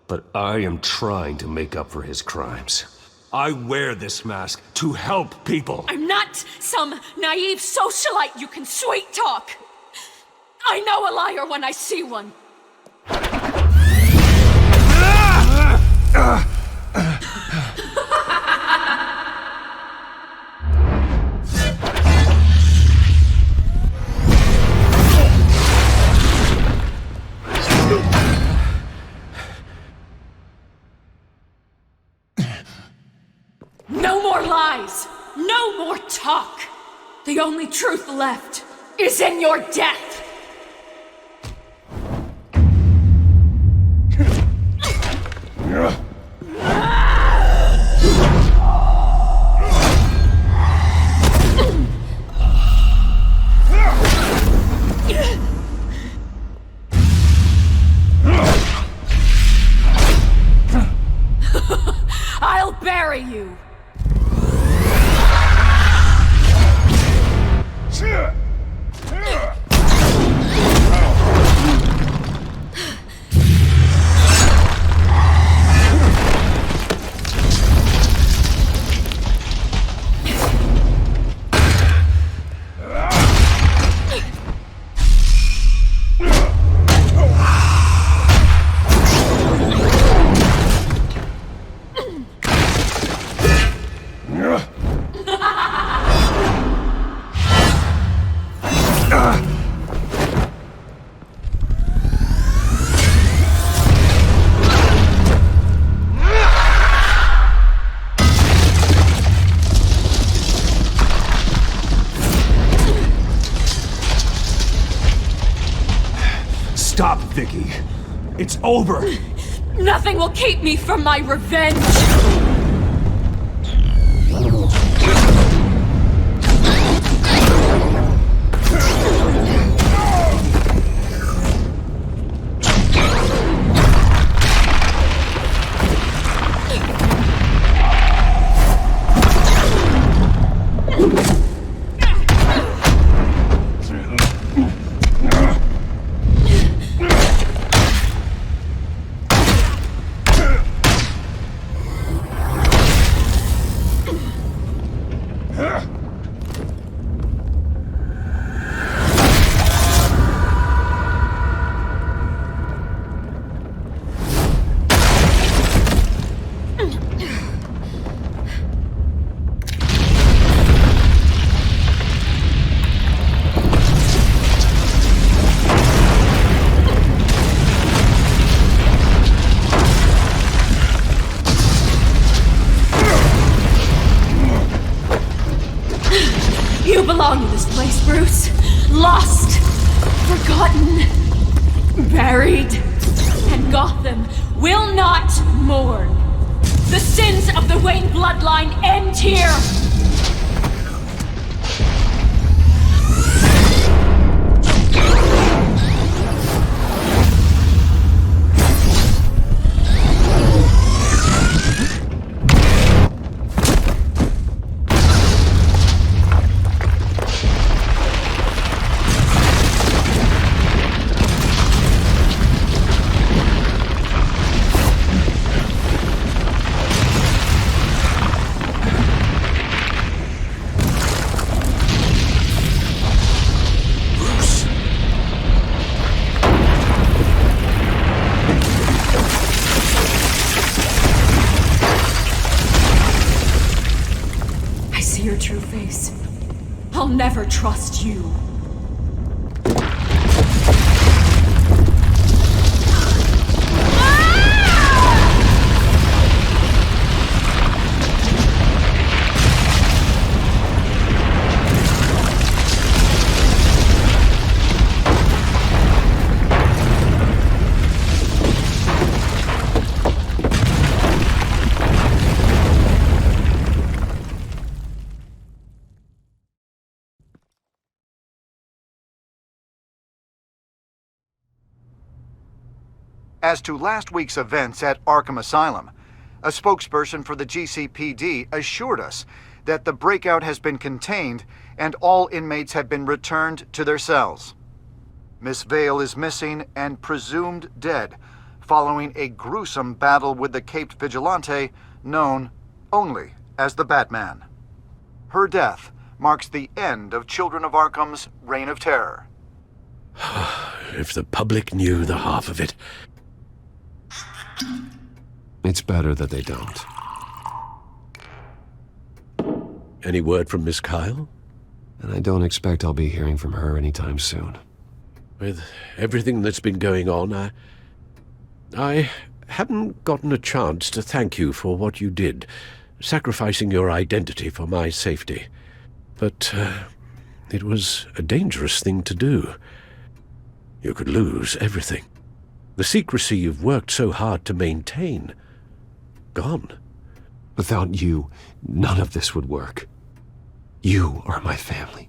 But I am trying to make up for his crimes. I wear this mask to help people. I'm not some naive socialite you can sweet talk. I know a liar when I see one. No more lies! No more talk! The only truth left is in your death! I'll bury you! Vicky. It's over. Nothing will keep me from my revenge! You belong in this place, Bruce. Lost, forgotten, buried. And Gotham will not mourn. The sins of the Wayne bloodline end here. I'll never trust you. As to last week's events at Arkham Asylum, a spokesperson for the GCPD assured us that the breakout has been contained and all inmates have been returned to their cells. Miss Vale is missing and presumed dead following a gruesome battle with the caped vigilante known only as the Batman. Her death marks the end of Children of Arkham's reign of terror. If the public knew the half of it. It's better that they don't. Any word from Miss Kyle? And I don't expect I'll be hearing from her anytime soon. With everything that's been going on, I haven't gotten a chance to thank you for what you did, sacrificing your identity for my safety. But it was a dangerous thing to do. You could lose everything. The secrecy you've worked so hard to maintain. Gone. Without you, none of this would work. You are my family.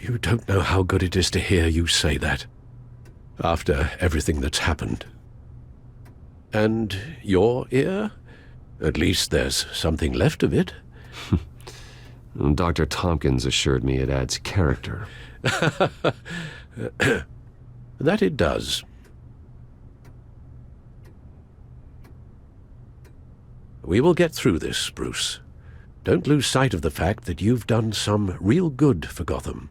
You don't know how good it is to hear you say that. After everything that's happened. And your ear? At least there's something left of it. Dr. Tompkins assured me it adds character. That it does. We will get through this, Bruce. Don't lose sight of the fact that you've done some real good for Gotham.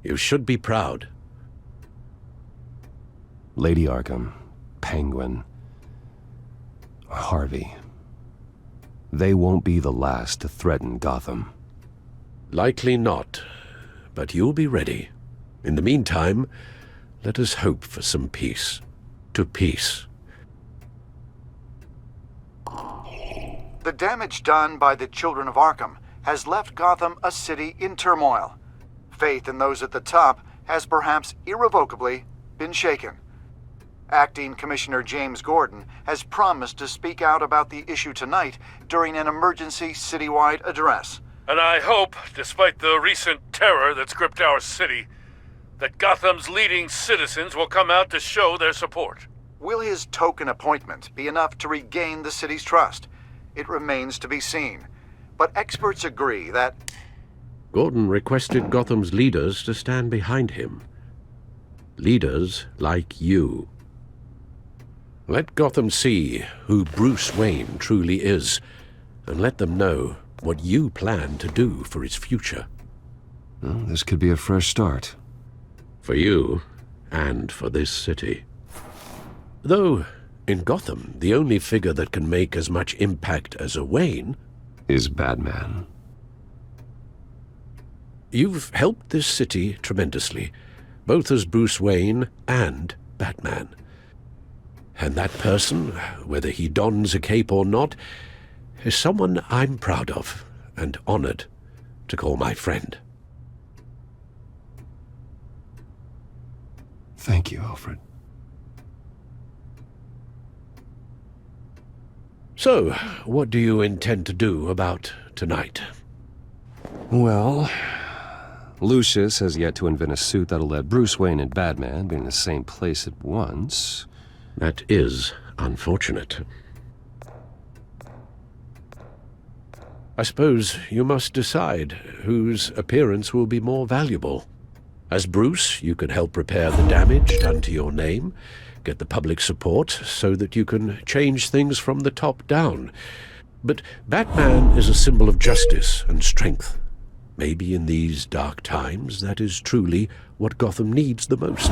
You should be proud. Lady Arkham, Penguin, Harvey. They won't be the last to threaten Gotham. Likely not, but you'll be ready. In the meantime, let us hope for some peace. To peace. The damage done by the Children of Arkham has left Gotham a city in turmoil. Faith in those at the top has perhaps irrevocably been shaken. Acting Commissioner James Gordon has promised to speak out about the issue tonight during an emergency citywide address. And I hope, despite the recent terror that's gripped our city, that Gotham's leading citizens will come out to show their support. Will his token appointment be enough to regain the city's trust? It remains to be seen. But experts agree that... Gordon requested Gotham's leaders to stand behind him. Leaders like you. Let Gotham see who Bruce Wayne truly is, and let them know what you plan to do for its future. Well, this could be a fresh start. For you, and for this city. Though, in Gotham, the only figure that can make as much impact as a Wayne... is Batman. You've helped this city tremendously, both as Bruce Wayne and Batman. And that person, whether he dons a cape or not, is someone I'm proud of and honored to call my friend. Thank you, Alfred. So, what do you intend to do about tonight? Well, Lucius has yet to invent a suit that'll let Bruce Wayne and Batman be in the same place at once. That is unfortunate. I suppose you must decide whose appearance will be more valuable. As Bruce, you can help repair the damage done to your name, get the public support so that you can change things from the top down. But Batman is a symbol of justice and strength. Maybe in these dark times, that is truly what Gotham needs the most.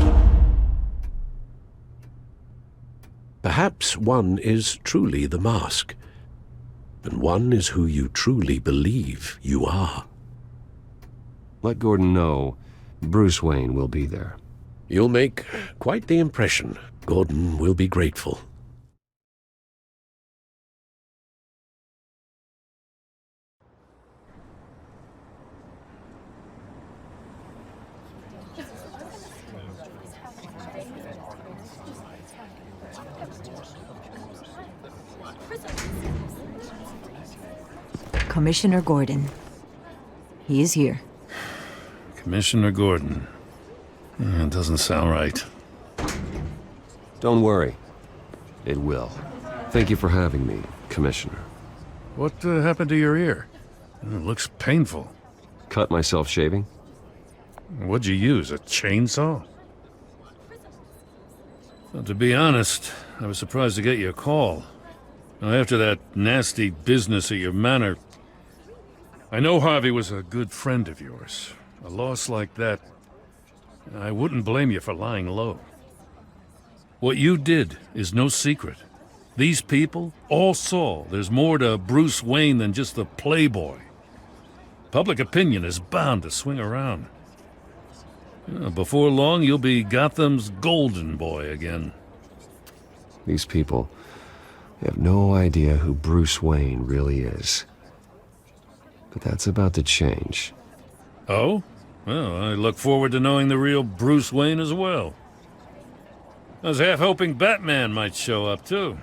Perhaps one is truly the mask, and one is who you truly believe you are. Let Gordon know Bruce Wayne will be there. You'll make quite the impression. Gordon will be grateful. Commissioner Gordon. He is here. Commissioner Gordon. That doesn't sound right. Don't worry. It will. Thank you for having me, Commissioner. What happened to your ear? It looks painful. Cut myself shaving? What'd you use, a chainsaw? Well, to be honest, I was surprised to get your call. Now, after that nasty business at your manor, I know Harvey was a good friend of yours. A loss like that, I wouldn't blame you for lying low. What you did is no secret. These people all saw there's more to Bruce Wayne than just the playboy. Public opinion is bound to swing around. Before long, you'll be Gotham's golden boy again. These people have no idea who Bruce Wayne really is. But that's about to change. Oh? Well, I look forward to knowing the real Bruce Wayne as well. I was half hoping Batman might show up, too.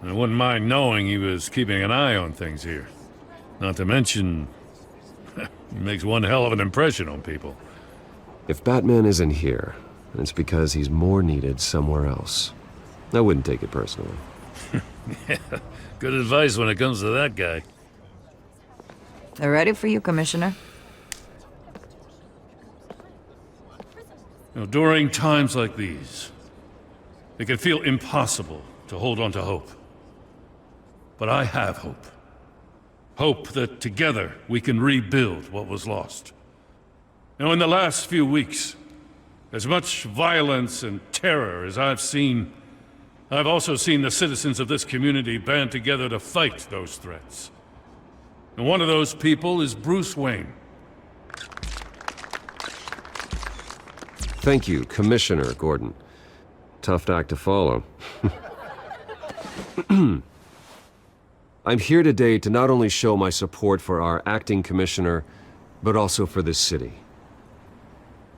I wouldn't mind knowing he was keeping an eye on things here. Not to mention, he makes one hell of an impression on people. If Batman isn't here, it's because he's more needed somewhere else. I wouldn't take it personally. Yeah, good advice when it comes to that guy. They're ready for you, Commissioner. During times like these, it can feel impossible to hold on to hope. But I have hope. Hope that together we can rebuild what was lost. Now, in the last few weeks, as much violence and terror as I've seen, I've also seen the citizens of this community band together to fight those threats. And one of those people is Bruce Wayne. Thank you, Commissioner Gordon. Tough act to follow. I'm here today to not only show my support for our acting commissioner, but also for this city.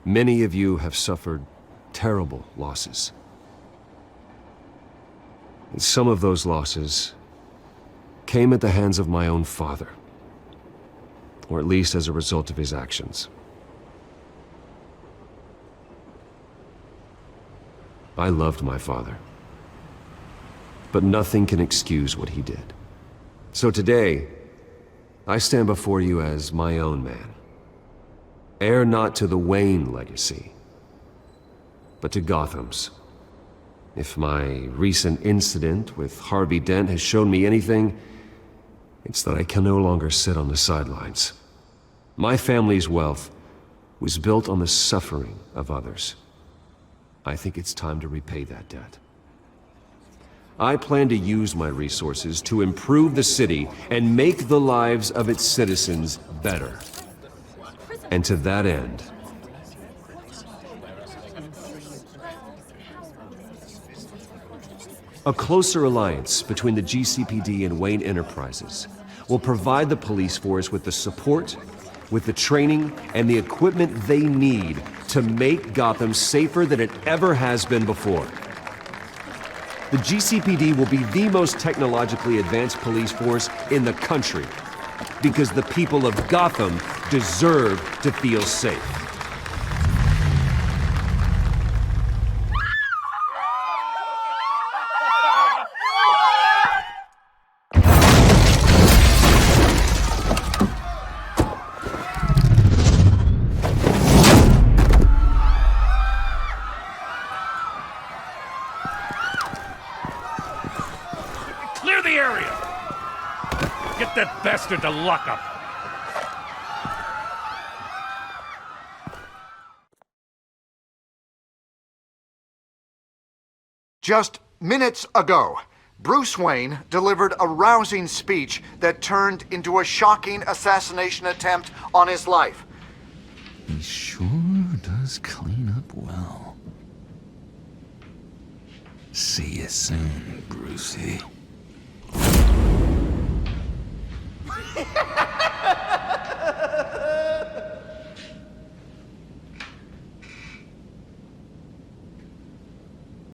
Many of you have suffered terrible losses. And some of those losses came at the hands of my own father. Or at least as a result of his actions. I loved my father. But nothing can excuse what he did. So today, I stand before you as my own man. Heir not to the Wayne legacy, but to Gotham's. If my recent incident with Harvey Dent has shown me anything, it's that I can no longer sit on the sidelines. My family's wealth was built on the suffering of others. I think it's time to repay that debt. I plan to use my resources to improve the city and make the lives of its citizens better. And to that end, a closer alliance between the GCPD and Wayne Enterprises will provide the police force with the support, with the training, and the equipment they need to make Gotham safer than it ever has been before. The GCPD will be the most technologically advanced police force in the country, because the people of Gotham deserve to feel safe. Clear the area! Get that bastard to lock up! Just minutes ago, Bruce Wayne delivered a rousing speech that turned into a shocking assassination attempt on his life. He sure does clean up well. See you soon, Brucey.